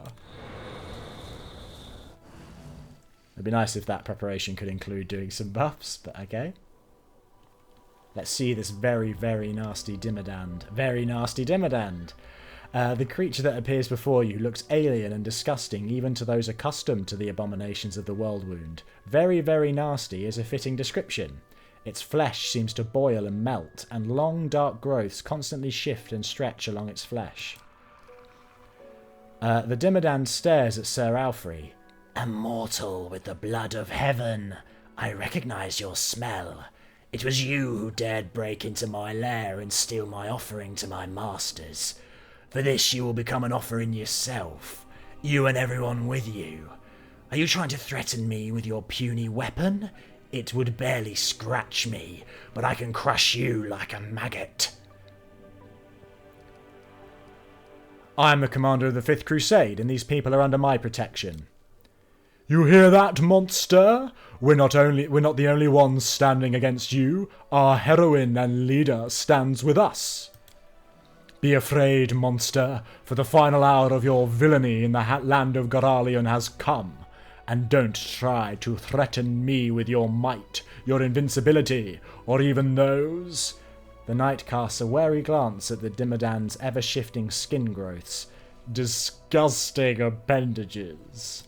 It'd be nice if that preparation could include doing some buffs, but okay. Let's see this very, very nasty Dimmadand. Very nasty Dimmadand. The creature that appears before you looks alien and disgusting even to those accustomed to the abominations of the world wound. Very, very nasty is a fitting description. Its flesh seems to boil and melt, and long dark growths constantly shift and stretch along its flesh. The Dimmadand stares at Sir Alfrey. A mortal with the blood of heaven. I recognize your smell. It was you who dared break into my lair and steal my offering to my masters. For this you will become an offering yourself. You and everyone with you. Are you trying to threaten me with your puny weapon? It would barely scratch me, but I can crush you like a maggot. I am the commander of the 5th Crusade, and these people are under my protection. You hear that, monster? We're not the only ones standing against you. Our heroine and leader stands with us. Be afraid, monster, for the final hour of your villainy in the land of Garalion has come. And don't try to threaten me with your might, your invincibility, or even those. The knight casts a wary glance at the Dimmadand's ever-shifting skin growths. Disgusting appendages.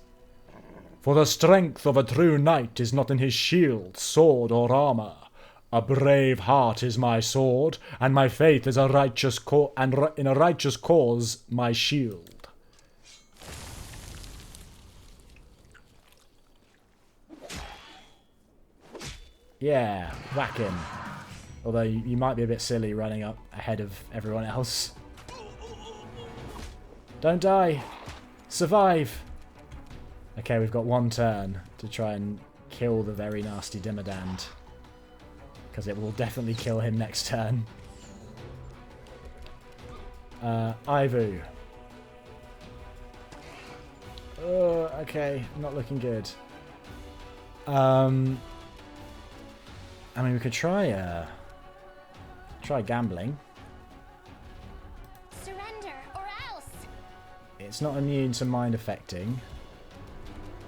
For the strength of a true knight is not in his shield, sword, or armour. A brave heart is my sword, and my faith is a righteous in a righteous cause my shield. Yeah, whack him. Although you might be a bit silly running up ahead of everyone else. Don't die. Survive. Okay, we've got one turn to try and kill the very nasty Dimmadand. Because it will definitely kill him next turn. Ivu. Okay, not looking good. I mean, we could try gambling. Surrender or else. It's not immune to mind affecting.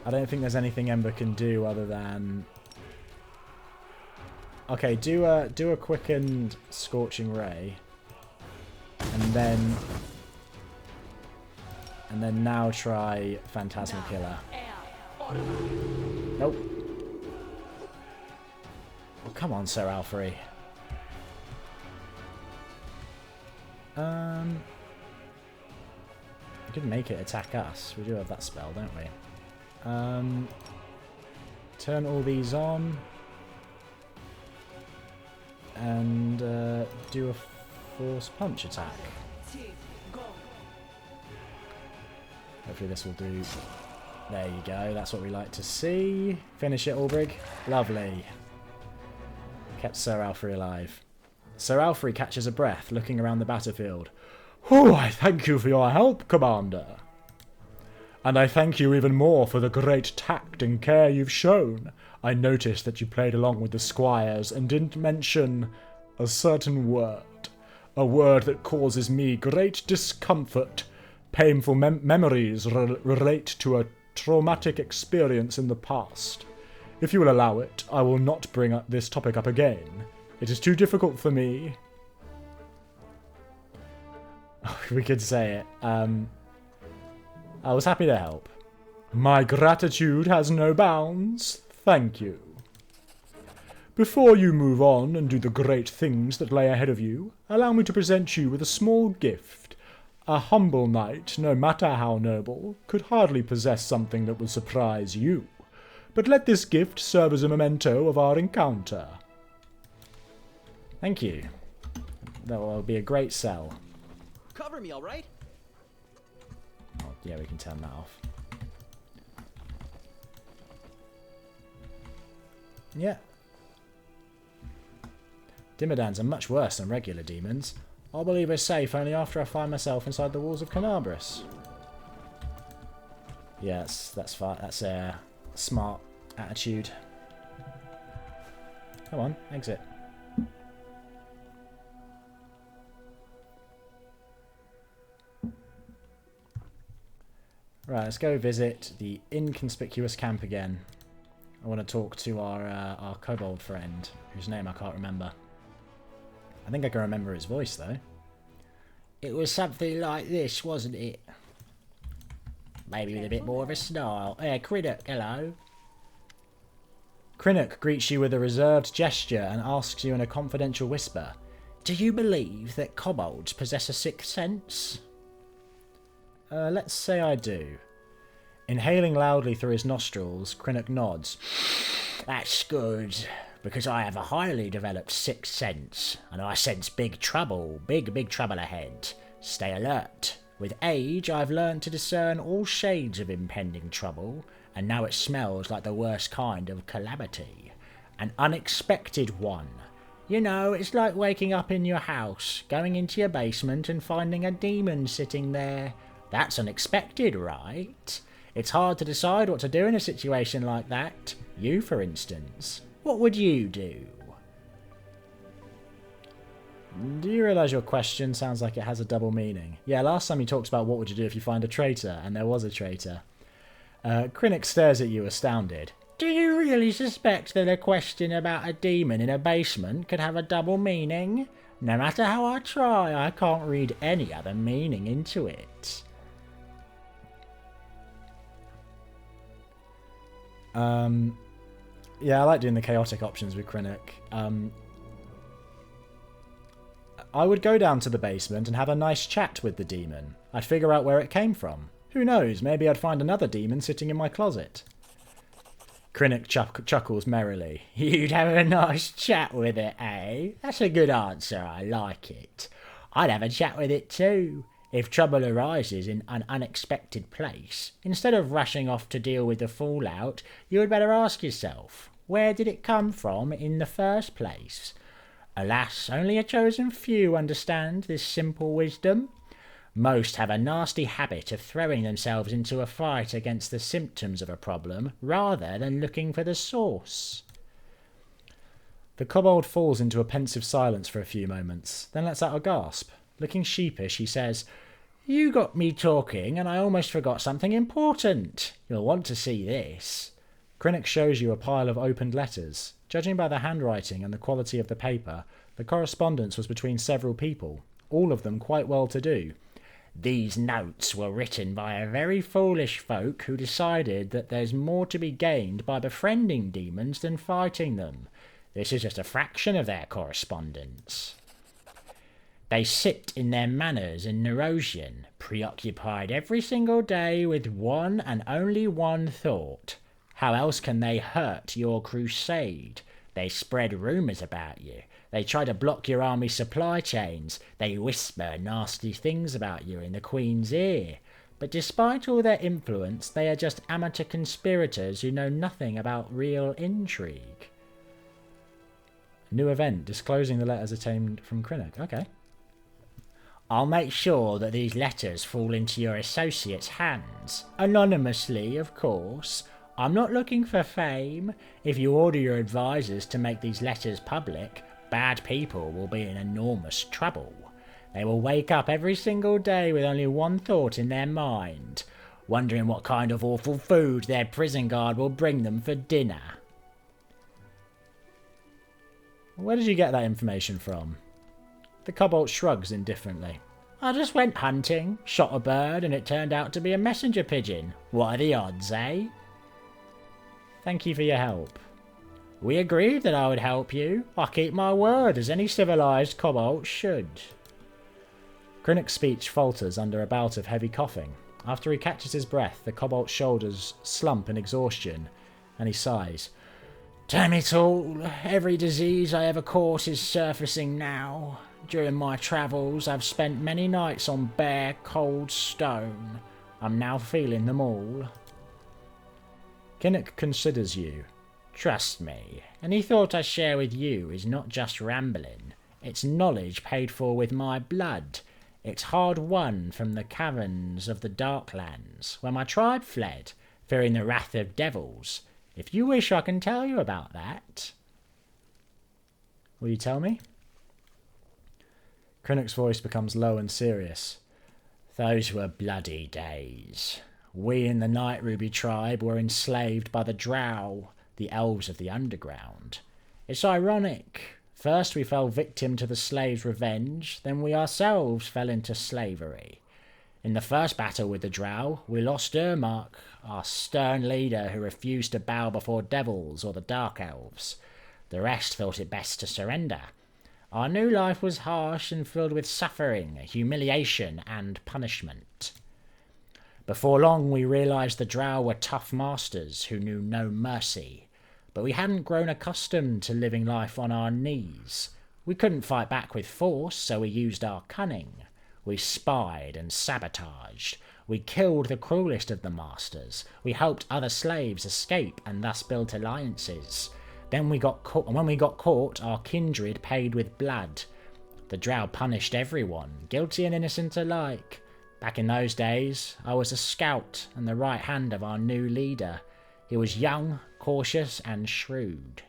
I don't think there's anything Ember can do other than... Okay, do a quickened Scorching Ray. And then now try Phantasmal Killer. Nope. Oh, come on, Sir Alfrey. We could make it attack us. We do have that spell, don't we? Turn all these on. And do a force punch attack. Hopefully this will do. There you go, that's what we like to see. Finish it, Ulbrig. Lovely. Kept Sir Alfrey alive. Sir Alfrey catches a breath, looking around the battlefield. Oh, I thank you for your help, Commander. And I thank you even more for the great tact and care you've shown. I noticed that you played along with the squires and didn't mention a certain word. A word that causes me great discomfort. Painful memories relate to a traumatic experience in the past. If you will allow it, I will not bring this topic up again. It is too difficult for me. We could say it. I was happy to help. My gratitude has no bounds. Thank you. Before you move on and do the great things that lay ahead of you, allow me to present you with a small gift. A humble knight, no matter how noble, could hardly possess something that would surprise you. but let this gift serve as a memento of our encounter. Thank you. That will be a great sell. Cover me, all right? Oh, yeah, we can turn that off. Yeah. Dimmadans are much worse than regular demons. I'll believe we're safe only after I find myself inside the walls of Canabris. Yes, that's fine. That's a smart attitude. Come on, exit. Right, let's go visit the inconspicuous camp again. I want to talk to our kobold friend, whose name I can't remember. I think I can remember his voice, though. It was something like this, wasn't it? Maybe with a bit more of a snarl. Crinnock, hello. Crinnock greets you with a reserved gesture and asks you in a confidential whisper, Do you believe that kobolds possess a sixth sense? Let's say I do. Inhaling loudly through his nostrils, Crinnock nods. That's good, because I have a highly developed sixth sense, and I sense big trouble ahead. Stay alert. With age, I've learned to discern all shades of impending trouble, and now it smells like the worst kind of calamity. An unexpected one. You know, it's like waking up in your house, going into your basement and finding a demon sitting there. That's unexpected, right? It's hard to decide what to do in a situation like that. You, for instance. What would you do? Do you realise your question sounds like it has a double meaning? Yeah, last time you talked about what would you do if you find a traitor, and there was a traitor. Crinnock stares at you astounded. Do you really suspect that a question about a demon in a basement could have a double meaning? No matter how I try, I can't read any other meaning into it. Yeah, I like doing the chaotic options with Crinnock. I would go down to the basement and have a nice chat with the demon. I'd figure out where it came from. Who knows, maybe I'd find another demon sitting in my closet. Crinnock chuckles merrily. You'd have a nice chat with it, eh? That's a good answer, I like it. I'd have a chat with it too. If trouble arises in an unexpected place, instead of rushing off to deal with the fallout, you had better ask yourself, where did it come from in the first place? Alas, only a chosen few understand this simple wisdom. Most have a nasty habit of throwing themselves into a fight against the symptoms of a problem, rather than looking for the source. The kobold falls into a pensive silence for a few moments, then lets out a gasp. Looking sheepish, he says, You got me talking, and I almost forgot something important. You'll want to see this. Crinnock shows you a pile of opened letters. Judging by the handwriting and the quality of the paper, the correspondence was between several people, all of them quite well-to-do. These notes were written by a very foolish folk who decided that there's more to be gained by befriending demons than fighting them. This is just a fraction of their correspondence. They sit in their manors in Nerosian, preoccupied every single day with one and only one thought. How else can they hurt your crusade? They spread rumours about you. They try to block your army supply chains. They whisper nasty things about you in the Queen's ear. But despite all their influence, they are just amateur conspirators who know nothing about real intrigue. New event, disclosing the letters obtained from Crinnock. Okay. I'll make sure that these letters fall into your associates' hands. Anonymously, of course. I'm not looking for fame. If you order your advisors to make these letters public, bad people will be in enormous trouble. They will wake up every single day with only one thought in their mind, wondering what kind of awful food their prison guard will bring them for dinner. Where did you get that information from? The kobold shrugs indifferently. I just went hunting, shot a bird, and it turned out to be a messenger pigeon. What are the odds, eh? Thank you for your help. We agreed that I would help you. I keep my word, as any civilized kobold should. Crinnock's speech falters under a bout of heavy coughing. After he catches his breath, the kobold's shoulders slump in exhaustion, and he sighs. Damn it all, every disease I ever caught is surfacing now. During my travels, I've spent many nights on bare, cold stone. I'm now feeling them all. Kinnock considers you. Trust me, any thought I share with you is not just rambling. It's knowledge paid for with my blood. It's hard-won from the caverns of the Darklands, where my tribe fled, fearing the wrath of devils. If you wish, I can tell you about that. Will you tell me? Krennic's voice becomes low and serious. Those were bloody days. We in the Night Ruby tribe were enslaved by the Drow, the elves of the underground. It's ironic. First we fell victim to the slaves' revenge, then we ourselves fell into slavery. In the first battle with the Drow, we lost Ermark, our stern leader who refused to bow before devils or the Dark Elves. The rest thought it best to surrender. Our new life was harsh and filled with suffering, humiliation, and punishment. Before long we realised the Drow were tough masters who knew no mercy. But we hadn't grown accustomed to living life on our knees. We couldn't fight back with force, so we used our cunning. We spied and sabotaged. We killed the cruelest of the masters. We helped other slaves escape and thus built alliances. Then we got caught, and when we got caught, our kindred paid with blood. The Drow punished everyone, guilty and innocent alike. Back in those days, I was a scout and the right hand of our new leader. He was young, cautious, and shrewd.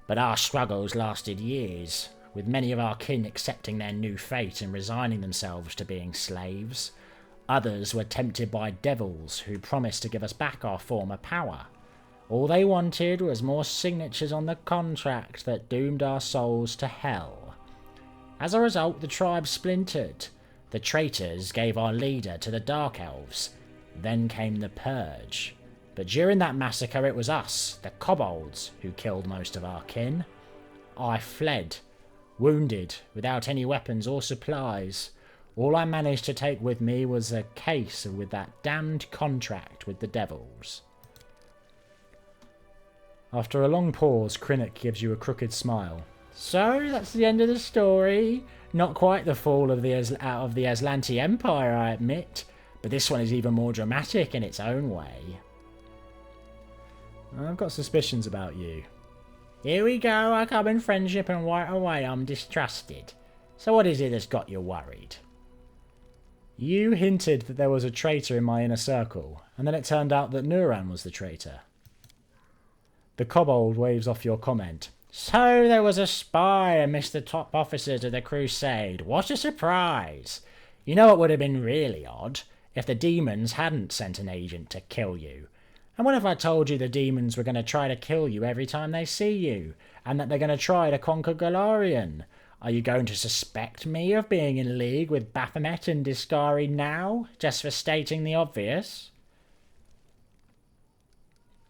But our struggles lasted years, with many of our kin accepting their new fate and resigning themselves to being slaves. Others were tempted by devils who promised to give us back our former power. All they wanted was more signatures on the contract that doomed our souls to hell. As a result, the tribe splintered. The traitors gave our leader to the Dark Elves. Then came the Purge. But during that massacre it was us, the kobolds, who killed most of our kin. I fled, wounded, without any weapons or supplies. All I managed to take with me was a case with that damned contract with the devils. After a long pause, Krennic gives you a crooked smile. So, that's the end of the story. Not quite the fall of the out of the Aslanti Empire, I admit, but this one is even more dramatic in its own way. I've got suspicions about you. Here we go, I come in friendship and right away I'm distrusted. So what is it that's got you worried? You hinted that there was a traitor in my inner circle, and then it turned out that Nuran was the traitor. The kobold waves off your comment. So there was a spy amidst the top officers of the crusade. What a surprise! You know it would have been really odd if the demons hadn't sent an agent to kill you. And what if I told you the demons were going to try to kill you every time they see you, and that they're going to try to conquer Golarion? Are you going to suspect me of being in league with Baphomet and Discari now, just for stating the obvious?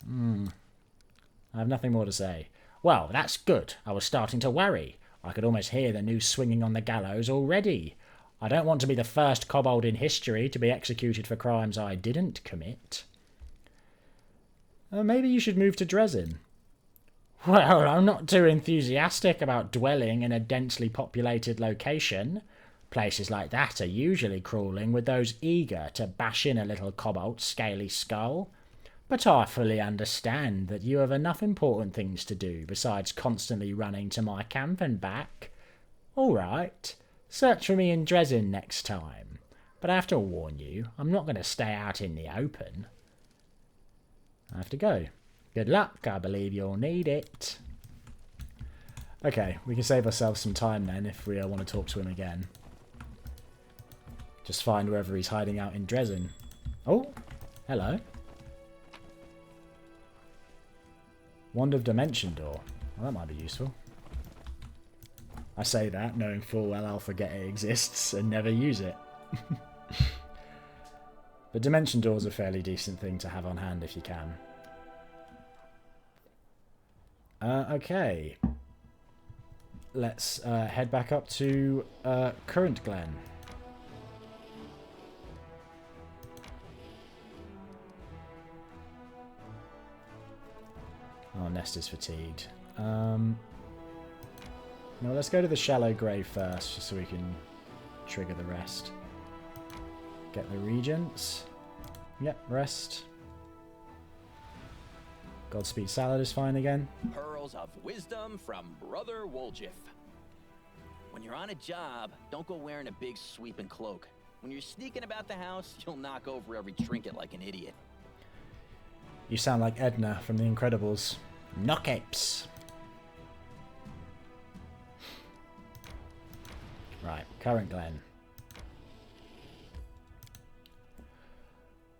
I have nothing more to say. Well, that's good. I was starting to worry. I could almost hear the noose swinging on the gallows already. I don't want to be the first kobold in history to be executed for crimes I didn't commit. Maybe you should move to Dresden. Well, I'm not too enthusiastic about dwelling in a densely populated location. Places like that are usually crawling with those eager to bash in a little kobold's scaly skull. But I fully understand that you have enough important things to do besides constantly running to my camp and back. All right, search for me in Dresden next time. But I have to warn you, I'm not going to stay out in the open. I have to go. Good luck, I believe you'll need it. Okay, we can save ourselves some time then if we want to talk to him again. Just find wherever he's hiding out in Dresden. Oh, hello. Wand of Dimension Door. Well, that might be useful. I say that, knowing full well I'll forget it exists and never use it. The Dimension Door is a fairly decent thing to have on hand if you can. Okay. Let's head back up to Current Glen. nest is fatigued. No, let's go to the shallow grave first, just so we can trigger the rest. Get the regents. Yep, rest. Godspeed salad is fine again. Pearls of wisdom from Brother Woljif. When you're on a job, don't go wearing a big sweeping cloak. When you're sneaking about the house, you'll knock over every trinket like an idiot. You sound like Edna from The Incredibles. Knockapes. Right, current Glen.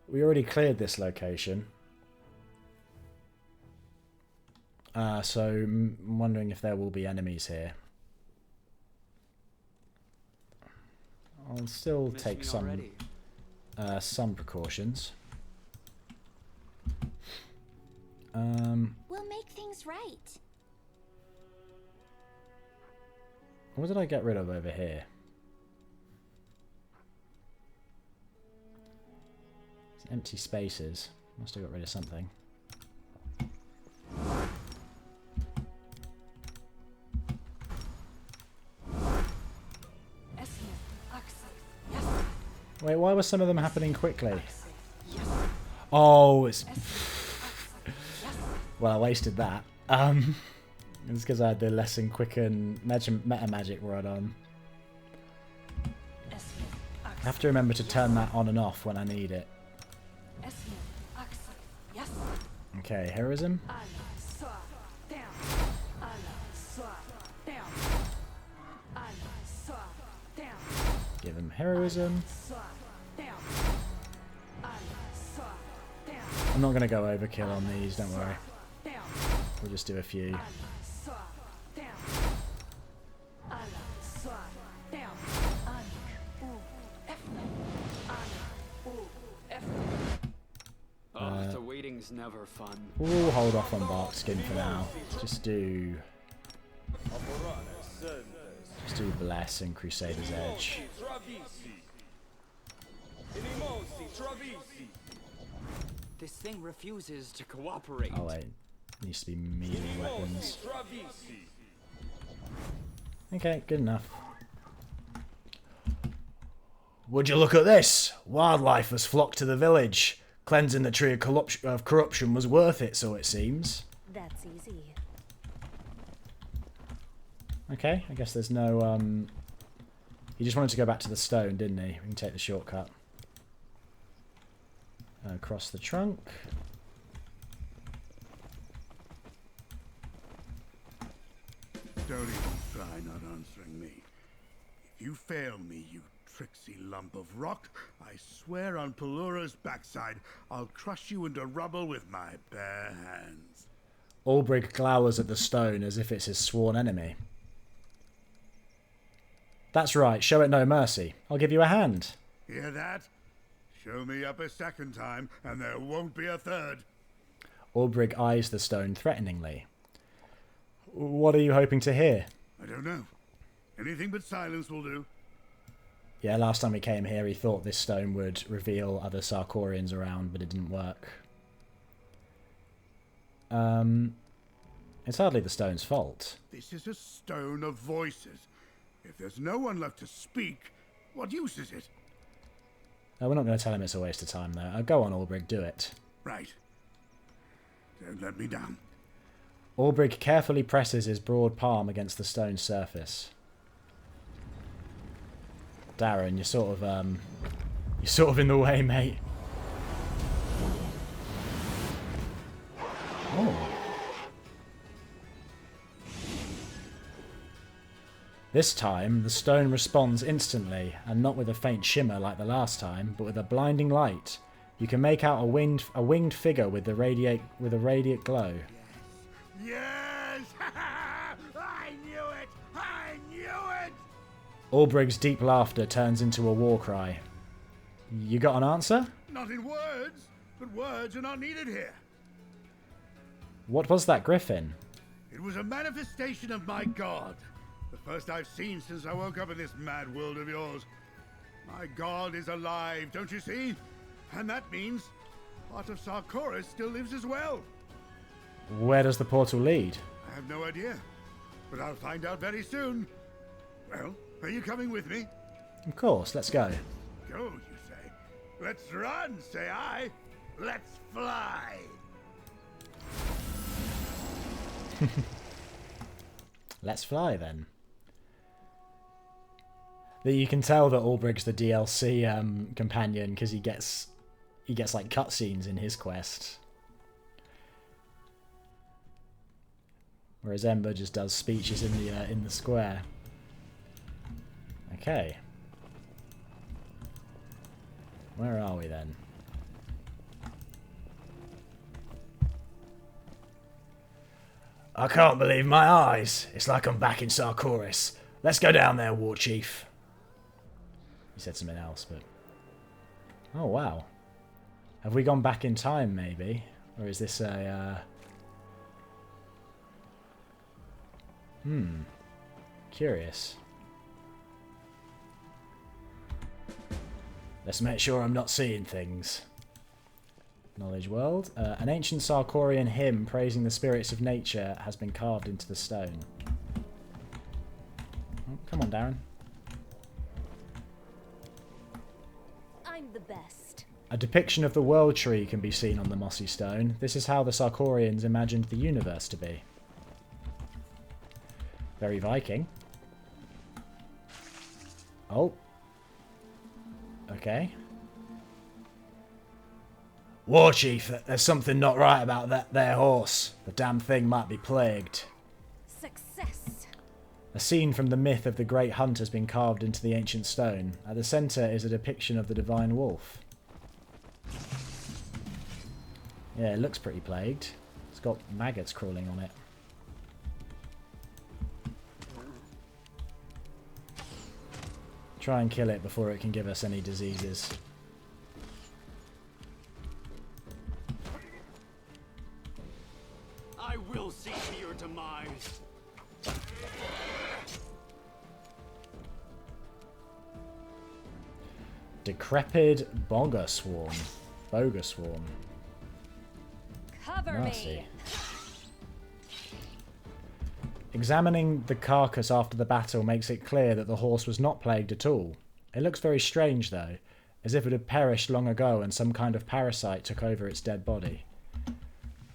We already cleared this location. So I'm wondering if there will be enemies here. I'll still take some precautions. We'll make things right. What did I get rid of over here? It's empty spaces. Must have got rid of something. Wait, why were some of them happening quickly? Oh, it's... Well, I wasted that. It's because I had the lesson quicken meta magic rod on. I have to remember to turn that on and off when I need it. Okay, heroism. Give him heroism. I'm not going to go overkill on these, don't worry. We'll just do a few. The waiting's never fun. We'll hold off on Bark Skin for now. Just do Bless and Crusader's Edge. This thing refuses to cooperate. Oh wait, needs to be melee weapons. Okay, good enough. Would you look at this? Wildlife has flocked to the village. Cleansing the tree of corruption was worth it, so it seems. That's easy. Okay, I guess there's no, He just wanted to go back to the stone, didn't he? We can take the shortcut. Across the trunk. Don't even try not answering me. If you fail me, you tricksy lump of rock, I swear on Pelura's backside, I'll crush you into rubble with my bare hands. Ulbrig glowers at the stone as if it's his sworn enemy. That's right, show it no mercy. I'll give you a hand. Hear that? Show me up a second time, and there won't be a third. Ulbrig eyes the stone threateningly. What are you hoping to hear? I don't know. Anything but silence will do. Yeah, last time he came here, he thought this stone would reveal other Sarkorians around, but it didn't work. It's hardly the stone's fault. This is a stone of voices. If there's no one left to speak, what use is it? We're not going to tell him it's a waste of time, though. Go on, Ulbrig, do it. Right. Don't let me down. Ulbrig carefully presses his broad palm against the stone's surface. Darren, you're sort of in the way, mate. Oh. This time, the stone responds instantly, and not with a faint shimmer like the last time, but with a blinding light. You can make out a winged figure with a radiant glow. Yes! I knew it! I knew it! Ulbrig's deep laughter turns into a war cry. You got an answer? Not in words, but words are not needed here. What was that griffin? It was a manifestation of my god. The first I've seen since I woke up in this mad world of yours. My god is alive, don't you see? And that means part of Sarkorian still lives as well. Where does the portal lead? I have no idea, but I'll find out very soon. Well, are you coming with me? Of course, let's go. Go, you say. Let's run, say I. Let's fly. Let's fly then. You can tell that Ulbrig's the DLC companion because he gets like cutscenes in his quest, whereas Ember just does speeches in the square. Okay, where are we then? I can't believe my eyes. It's like I'm back in Sarkoris. Let's go down there, War Chief. He said something else, but... Oh, wow. Have we gone back in time, maybe? Or is this a... Curious. Let's make sure I'm not seeing things. Knowledge world. An ancient Sarkorian hymn praising the spirits of nature has been carved into the stone. Oh, come on, Darren. I'm the best. A depiction of the world tree can be seen on the mossy stone. This is how the Sarkorians imagined the universe to be. Very Viking. Oh. Okay. War Chief, there's something not right about that there horse. The damn thing might be plagued. Success. A scene from the myth of the Great Hunt has been carved into the ancient stone. At the centre is a depiction of the divine wolf. Yeah, it looks pretty plagued. It's got maggots crawling on it. Try and kill it before it can give us any diseases. I will see to your demise. Decrepit Boga Swarm. Boga Swarm. Cover Nasty. me. Examining the carcass after the battle makes it clear that the horse was not plagued at all. It looks very strange though, as if it had perished long ago and some kind of parasite took over its dead body.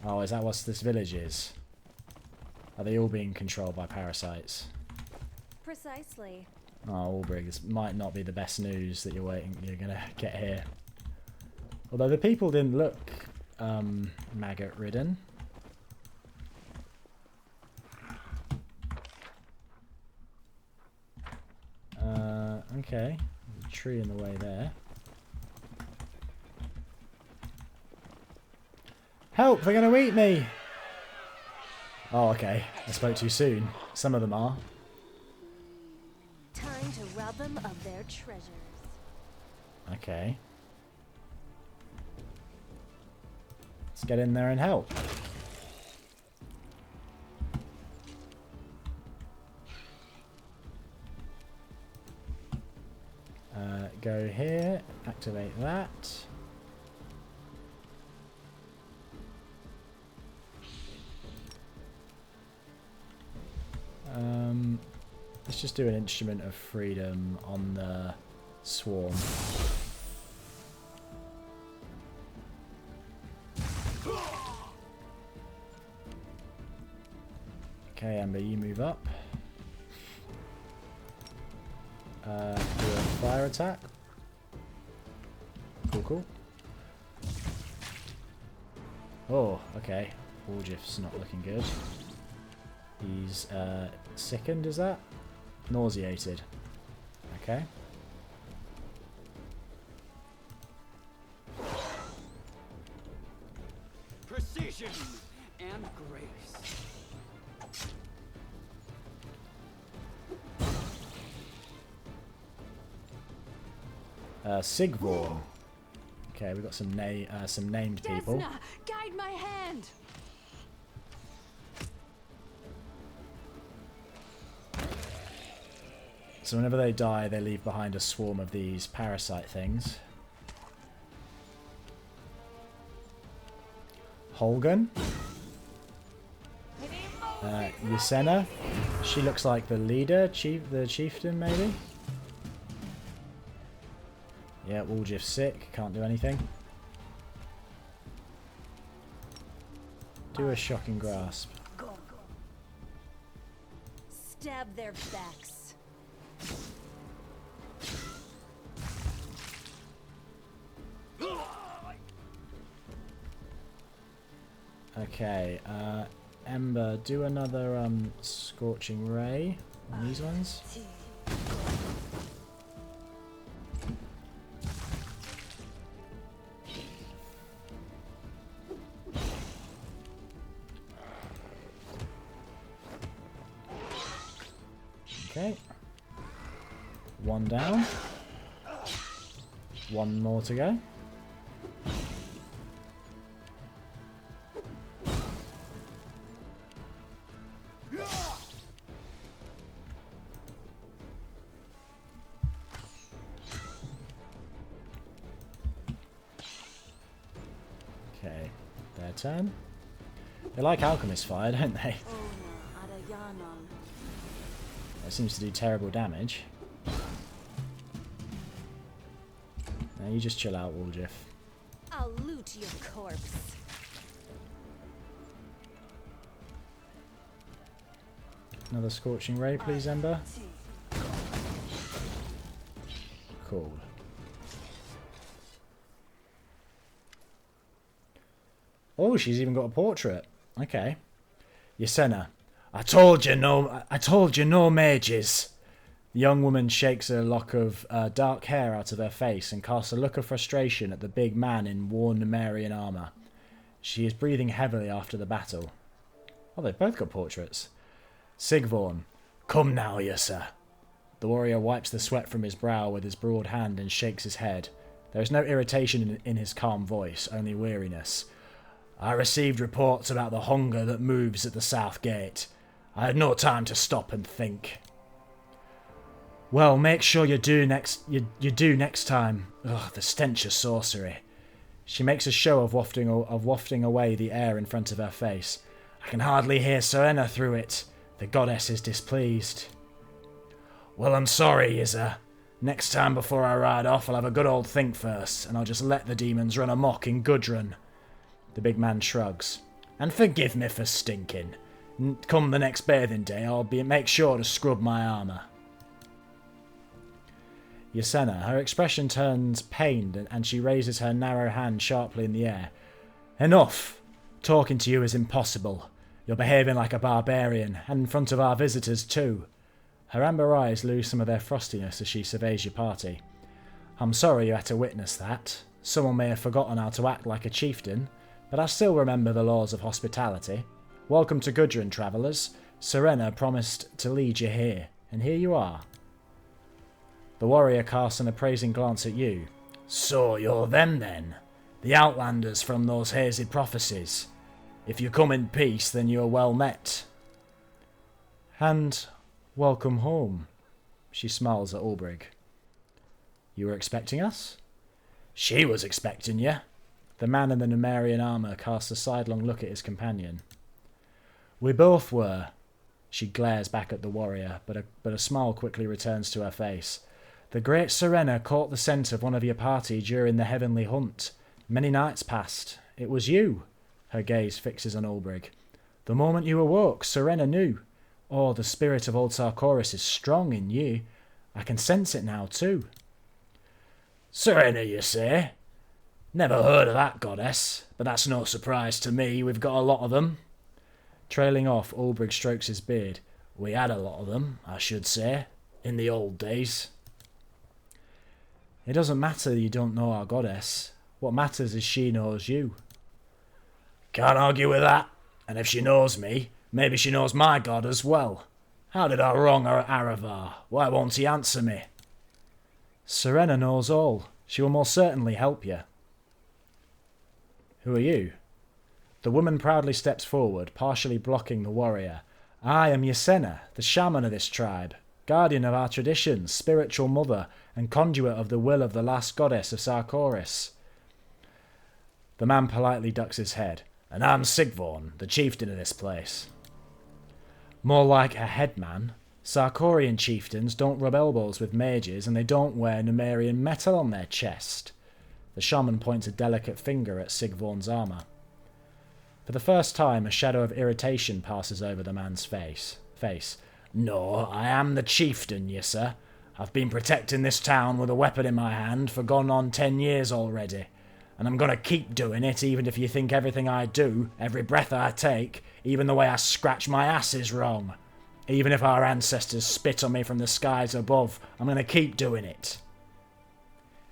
Oh, is that what this village is? Are they all being controlled by parasites? Precisely. Oh, Ulbrig, this might not be the best news that you're gonna get here. Although the people didn't look maggot ridden. Okay, there's a tree in the way there. Help! They're gonna eat me! Oh, okay. I spoke too soon. Some of them are. Time to rob them of their treasures. Okay. Let's get in there and help. Go here, activate that. Let's just do an instrument of freedom on the swarm. Okay, Amber, you move up. Do a fire attack. Cool, cool. Oh, okay. Woljif's not looking good. He's sickened, is that? Nauseated. Okay. Precision and grace. Sigvorn. Okay, we've got some named people. Desna, guide my hand. So whenever they die, they leave behind a swarm of these parasite things. Holgan. Yasena. She looks like the leader, the chieftain, maybe? Yeah, Woljif's sick. Can't do anything. Do a shocking grasp. Stab their backs. Okay, Ember, do another scorching ray on these ones. Okay. One down. One more to go. Okay, their turn. They like alchemist fire, don't they? That seems to do terrible damage. Now you just chill out, Woljif. I'll loot your corpse. Another scorching ray, please, Ember. Cool. Oh, she's even got a portrait. Okay. Yasena. I told you no mages. The young woman shakes a lock of dark hair out of her face and casts a look of frustration at the big man in worn Numerian armour. She is breathing heavily after the battle. Oh, they've both got portraits. Sigvorn. Come now, Yasa. The warrior wipes the sweat from his brow with his broad hand and shakes his head. There is no irritation in his calm voice, only weariness. I received reports about the hunger that moves at the south gate. I had no time to stop and think. Well, make sure you do next time. Ugh, the stench of sorcery. She makes a show of wafting away the air in front of her face. I can hardly hear Serena through it. The goddess is displeased. Well, I'm sorry, Izza. Next time before I ride off, I'll have a good old think first, and I'll just let the demons run amok in Gudrun. The big man shrugs. And forgive me for stinking. Come the next bathing day, I'll make sure to scrub my armour. Yasena, her expression turns pained and she raises her narrow hand sharply in the air. Enough! Talking to you is impossible. You're behaving like a barbarian, and in front of our visitors too. Her amber eyes lose some of their frostiness as she surveys your party. I'm sorry you had to witness that. Someone may have forgotten how to act like a chieftain, but I still remember the laws of hospitality. Welcome to Gudrun, travellers. Serena promised to lead you here, and here you are. The warrior casts an appraising glance at you. So you're them then? The outlanders from those hazy prophecies. If you come in peace, then you are well met. And welcome home. She smiles at Ulbrig. You were expecting us? She was expecting you. The man in the Numerian armour casts a sidelong look at his companion. We both were. She glares back at the warrior, but a smile quickly returns to her face. The great Serena caught the scent of one of your party during the heavenly hunt. Many nights passed. It was you. Her gaze fixes on Ulbrig. The moment you awoke, Serena knew. Oh, the spirit of old Sarkorian is strong in you. I can sense it now, too. Serena, you say? Never heard of that goddess, but that's no surprise to me. We've got a lot of them. Trailing off, Ulbrig strokes his beard. We had a lot of them, I should say, in the old days. It doesn't matter you don't know our goddess. What matters is she knows you. Can't argue with that. And if she knows me, maybe she knows my god as well. How did I wrong her Aravar? Why won't he answer me? Serena knows all. She will most certainly help you. Who are you? The woman proudly steps forward, partially blocking the warrior. I am Yasena, the shaman of this tribe, guardian of our traditions, spiritual mother, and conduit of the will of the last goddess of Sarkorian. The man politely ducks his head. And I'm Sigvorn, the chieftain of this place. More like a headman. Sarkorian chieftains don't rub elbows with mages, and they don't wear Numerian metal on their chest. The shaman points a delicate finger at Sigvorn's armour. For the first time, a shadow of irritation passes over the man's face. No, I am the chieftain, yes sir. I've been protecting this town with a weapon in my hand for gone on 10 years already. And I'm gonna keep doing it, even if you think everything I do, every breath I take, even the way I scratch my ass is wrong. Even if our ancestors spit on me from the skies above, I'm gonna keep doing it.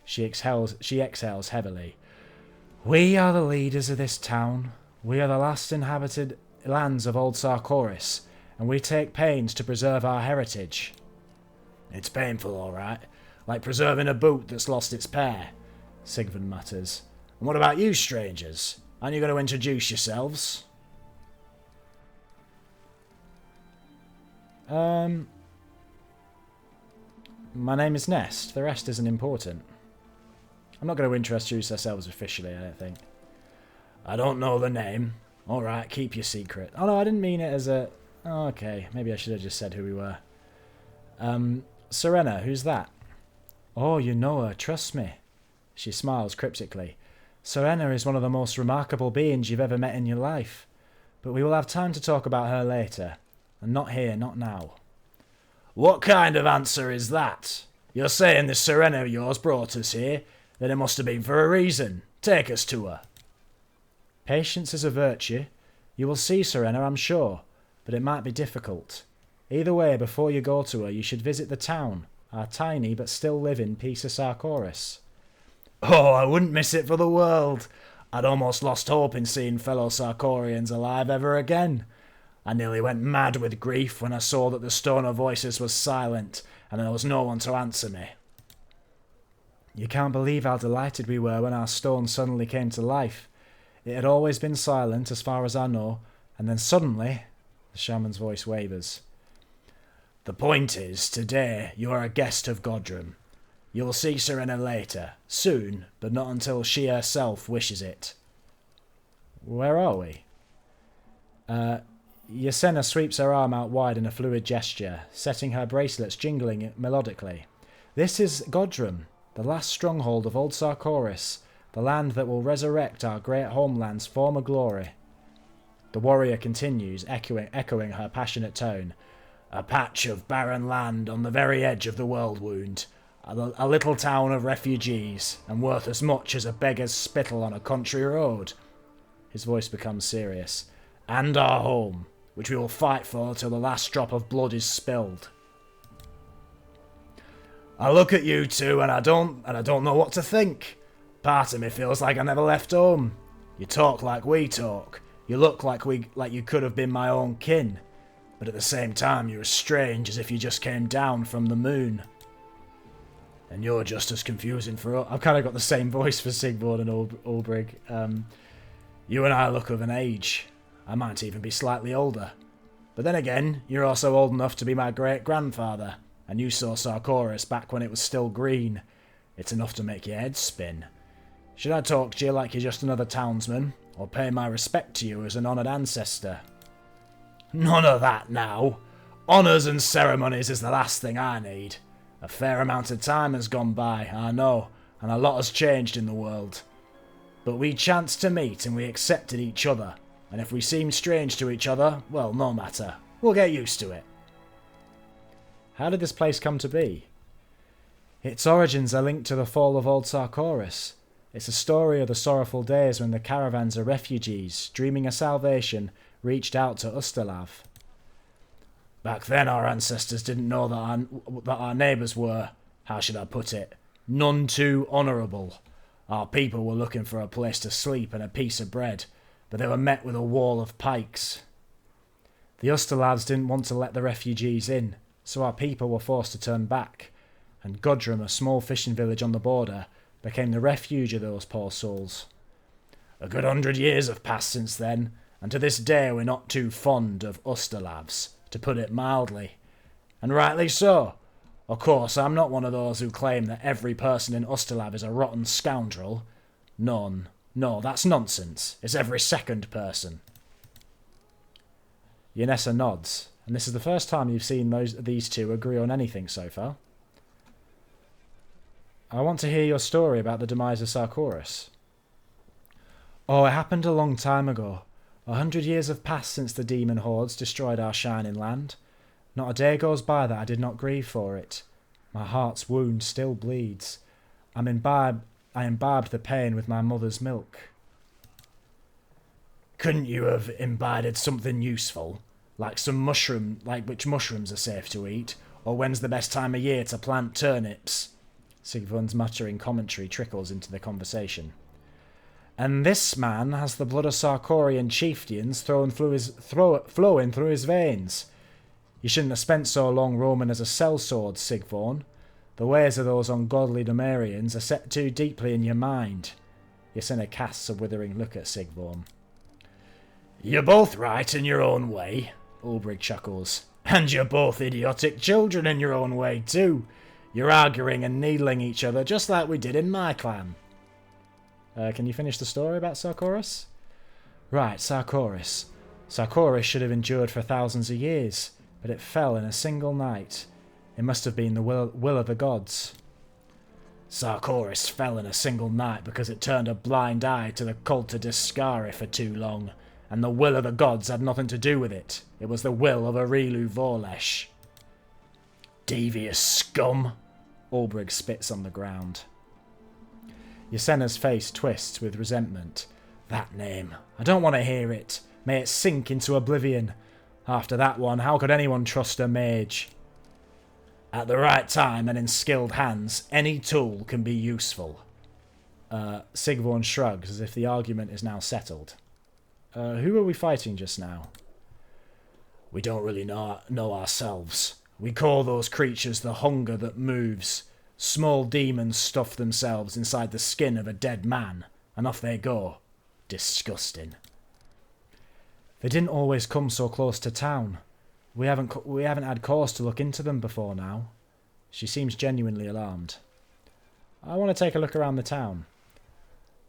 She exhales heavily. We are the leaders of this town. We are the last inhabited lands of old Sarkoris, and we take pains to preserve our heritage. It's painful, all right, like preserving a boot that's lost its pair, Sigvard mutters. And what about you, strangers? Aren't you going to introduce yourselves? My name is Nest. The rest isn't important. I'm not going to introduce ourselves officially, I don't think. I don't know the name. Alright, keep your secret. Oh no, I didn't mean it as a... Oh, okay, maybe I should have just said who we were. Serena, who's that? Oh, you know her, trust me. She smiles cryptically. Serena is one of the most remarkable beings you've ever met in your life. But we will have time to talk about her later. And not here, not now. What kind of answer is that? You're saying this Serena of yours brought us here? Then it must have been for a reason. Take us to her. Patience is a virtue. You will see Serena, I'm sure. But it might be difficult. Either way, before you go to her, you should visit the town. Our tiny but still living piece of Sarkoris. Oh, I wouldn't miss it for the world. I'd almost lost hope in seeing fellow Sarkorians alive ever again. I nearly went mad with grief when I saw that the Stone of Voices was silent, and there was no one to answer me. You can't believe how delighted we were when our stone suddenly came to life. It had always been silent, as far as I know, and then suddenly... The shaman's voice wavers. The point is, today you are a guest of Godrum. You will see Serena later, soon, but not until she herself wishes it. Where are we? Yasena sweeps her arm out wide in a fluid gesture, setting her bracelets jingling melodically. This is Godrum, the last stronghold of old Sarkoris, the land that will resurrect our great homeland's former glory. The warrior continues, echoing her passionate tone. A patch of barren land on the very edge of the world wound. A little town of refugees, and worth as much as a beggar's spittle on a country road. His voice becomes serious. And our home, which we will fight for till the last drop of blood is spilled. I look at you two and I don't know what to think. Part of me feels like I never left home. You talk like we talk. You look like you could have been my own kin. But at the same time you're as strange as if you just came down from the moon. And you're just as confusing for us. I've kind of got the same voice for Sigvard and Ulbrig. You and I look of an age. I might even be slightly older. But then again, you're also old enough to be my great-grandfather, and you saw Sarkoris back when it was still green. It's enough to make your head spin. Should I talk to you like you're just another townsman, or pay my respect to you as an honoured ancestor? None of that now. Honours and ceremonies is the last thing I need. A fair amount of time has gone by, I know, and a lot has changed in the world. But we chanced to meet and we accepted each other. And if we seem strange to each other, well, no matter. We'll get used to it. How did this place come to be? Its origins are linked to the fall of old Sarkoris. It's a story of the sorrowful days when the caravans of refugees, dreaming of salvation, reached out to Ustalav. Back then our ancestors didn't know that our neighbours were, how should I put it, none too honourable. Our people were looking for a place to sleep and a piece of bread, but they were met with a wall of pikes. The Ustalavs didn't want to let the refugees in, so our people were forced to turn back, and Godrum, a small fishing village on the border, became the refuge of those poor souls. A good 100 years have passed since then, and to this day we're not too fond of Ustalavs, to put it mildly. And rightly so. Of course, I'm not one of those who claim that every person in Ustalav is a rotten scoundrel. None. No, that's nonsense. It's every second person. Yanessa nods, And this is the first time you've seen these two agree on anything so far. I want to hear your story about the demise of Sarkorian. Oh, it happened a long time ago. 100 years have passed since the demon hordes destroyed our shining land. Not a day goes by that I did not grieve for it. My heart's wound still bleeds. I imbibed the pain with my mother's milk. Couldn't you have imbibed something useful? Like which mushrooms are safe to eat? Or when's the best time of year to plant turnips? Sigvund's muttering commentary trickles into the conversation. And this man has the blood of Sarkorian chieftains flowing through his veins. You shouldn't have spent so long roaming as a sellsword, Sigvorn. The ways of those ungodly Numerians are set too deeply in your mind. Ysena casts a withering look at Sigvorn. You're both right in your own way, Ulbrig chuckles. And you're both idiotic children in your own way too. You're arguing and needling each other just like we did in my clan. Can you finish the story about Sarkorian? Right, Sarkorian. Sarkorian should have endured for thousands of years, but it fell in a single night. It must have been the will of the gods. Sarkorian fell in a single night because it turned a blind eye to the cult of Discari for too long, and the will of the gods had nothing to do with it. It was the will of Arilu Vorlesh. Devious scum! Ulbrig spits on the ground. Ysena's face twists with resentment. That name. I don't want to hear it. May it sink into oblivion. After that one, how could anyone trust a mage? At the right time and in skilled hands, any tool can be useful. Sigvorn shrugs as if the argument is now settled. Who are we fighting just now? We don't really know ourselves. We call those creatures the hunger that moves. Small demons stuff themselves inside the skin of a dead man, and off they go. Disgusting. They didn't always come so close to town. We haven't had cause to look into them before now. She seems genuinely alarmed. I want to take a look around the town.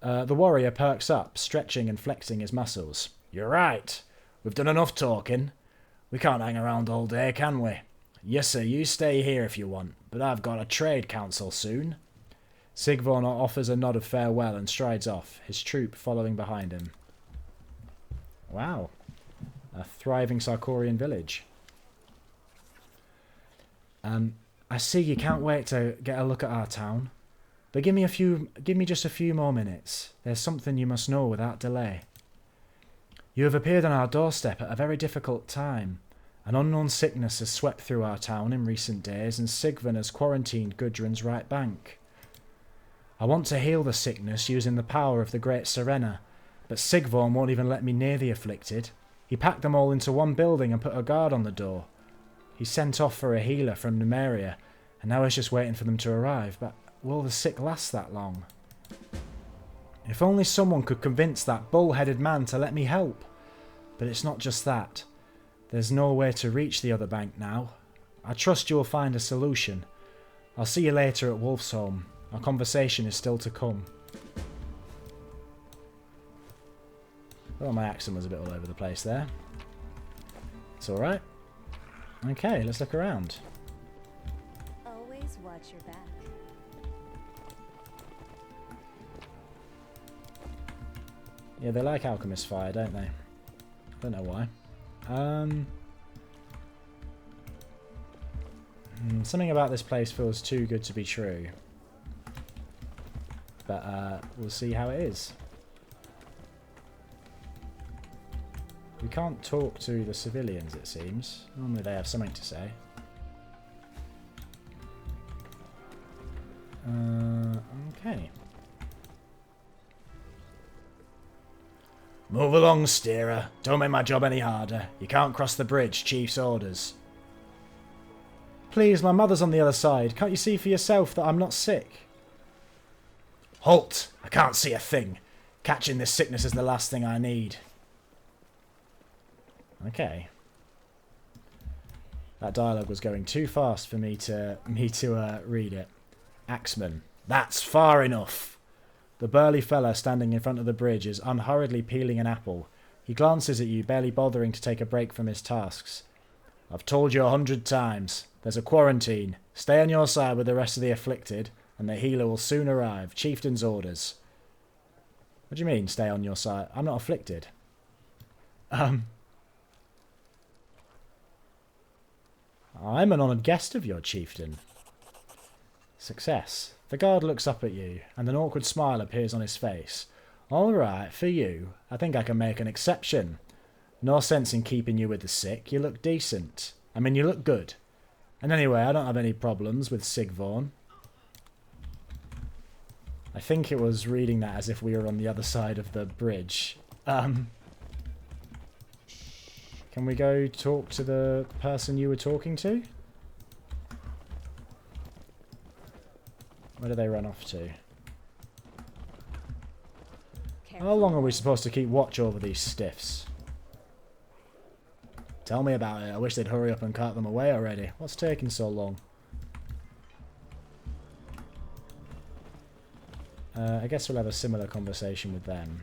The warrior perks up, stretching and flexing his muscles. You're right. We've done enough talking. We can't hang around all day, can we? Yes, sir, you stay here if you want, but I've got a trade council soon. Sigvorn offers a nod of farewell and strides off, his troop following behind him. Wow. A thriving Sarkorian village. I see you can't wait to get a look at our town. But give me just a few more minutes. There's something you must know without delay. You have appeared on our doorstep at a very difficult time. An unknown sickness has swept through our town in recent days, and Sigvin has quarantined Gudrun's right bank. I want to heal the sickness using the power of the Great Serena, but Sigvorn won't even let me near the afflicted. He packed them all into one building and put a guard on the door. He sent off for a healer from Numeria, and now he's just waiting for them to arrive, but will the sick last that long? If only someone could convince that bull-headed man to let me help. But it's not just that. There's no way to reach the other bank now. I trust you will find a solution. I'll see you later at Wolfsholm. Our conversation is still to come. Oh, my accent was a bit all over the place there. It's alright. Okay, let's look around. Always watch your back. Yeah, they like alchemist fire, don't they? Don't know why. Something about this place feels too good to be true. But we'll see how it is. We can't talk to the civilians, it seems. Normally they have something to say. Okay. Move along, steerer. Don't make my job any harder. You can't cross the bridge. Chief's orders. Please, my mother's on the other side. Can't you see for yourself that I'm not sick? Halt! I can't see a thing. Catching this sickness is the last thing I need. Okay. That dialogue was going too fast for me to read it. Axeman. That's far enough. The burly fella standing in front of the bridge is unhurriedly peeling an apple. He glances at you, barely bothering to take a break from his tasks. I've told you 100 times. There's a quarantine. Stay on your side with the rest of the afflicted, and the healer will soon arrive. Chieftain's orders. What do you mean, stay on your side? I'm not afflicted. I'm an honoured guest of your chieftain. Success. The guard looks up at you, and an awkward smile appears on his face. All right, for you. I think I can make an exception. No sense in keeping you with the sick. You look decent. I mean, you look good. And anyway, I don't have any problems with Sigvorn. I think it was reading that as if we were on the other side of the bridge. Can we go talk to the person you were talking to? Where do they run off to? How long are we supposed to keep watch over these stiffs? Tell me about it. I wish they'd hurry up and cart them away already. What's taking so long? I guess we'll have a similar conversation with them.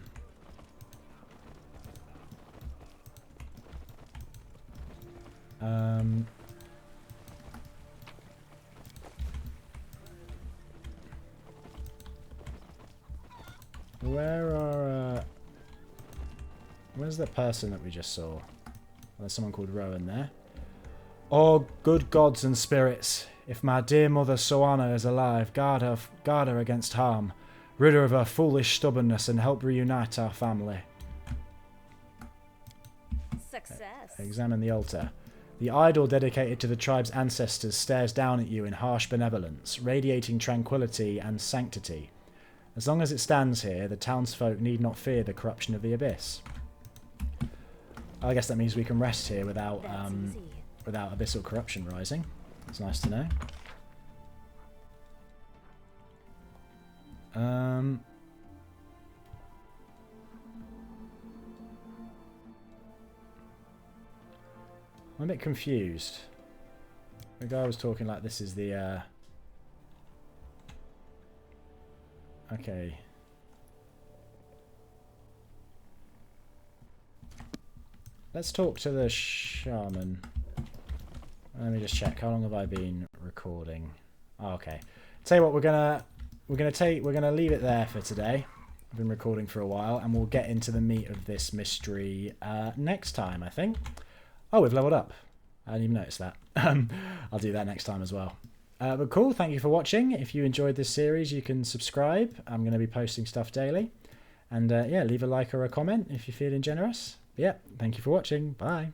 Where's the person that we just saw? There's someone called Rowan there. Oh, good gods and spirits, if my dear mother Soana is alive, guard her against harm. Rid her of her foolish stubbornness and help reunite our family. Success. Examine the altar. The idol dedicated to the tribe's ancestors stares down at you in harsh benevolence, radiating tranquility and sanctity. As long as it stands here, the townsfolk need not fear the corruption of the abyss. I guess that means we can rest here without without abyssal corruption rising. That's nice to know. I'm a bit confused. The guy was talking like this is the okay. Let's talk to the shaman. Let me just check. How long have I been recording? Oh, okay. Tell you what, we're gonna leave it there for today. I've been recording for a while, and we'll get into the meat of this mystery next time, I think. Oh, we've leveled up. I didn't even notice that. I'll do that next time as well. But cool, thank you for watching. If you enjoyed this series, you can subscribe. I'm going to be posting stuff daily. And yeah, leave a like or a comment if you're feeling generous. But yeah, thank you for watching. Bye.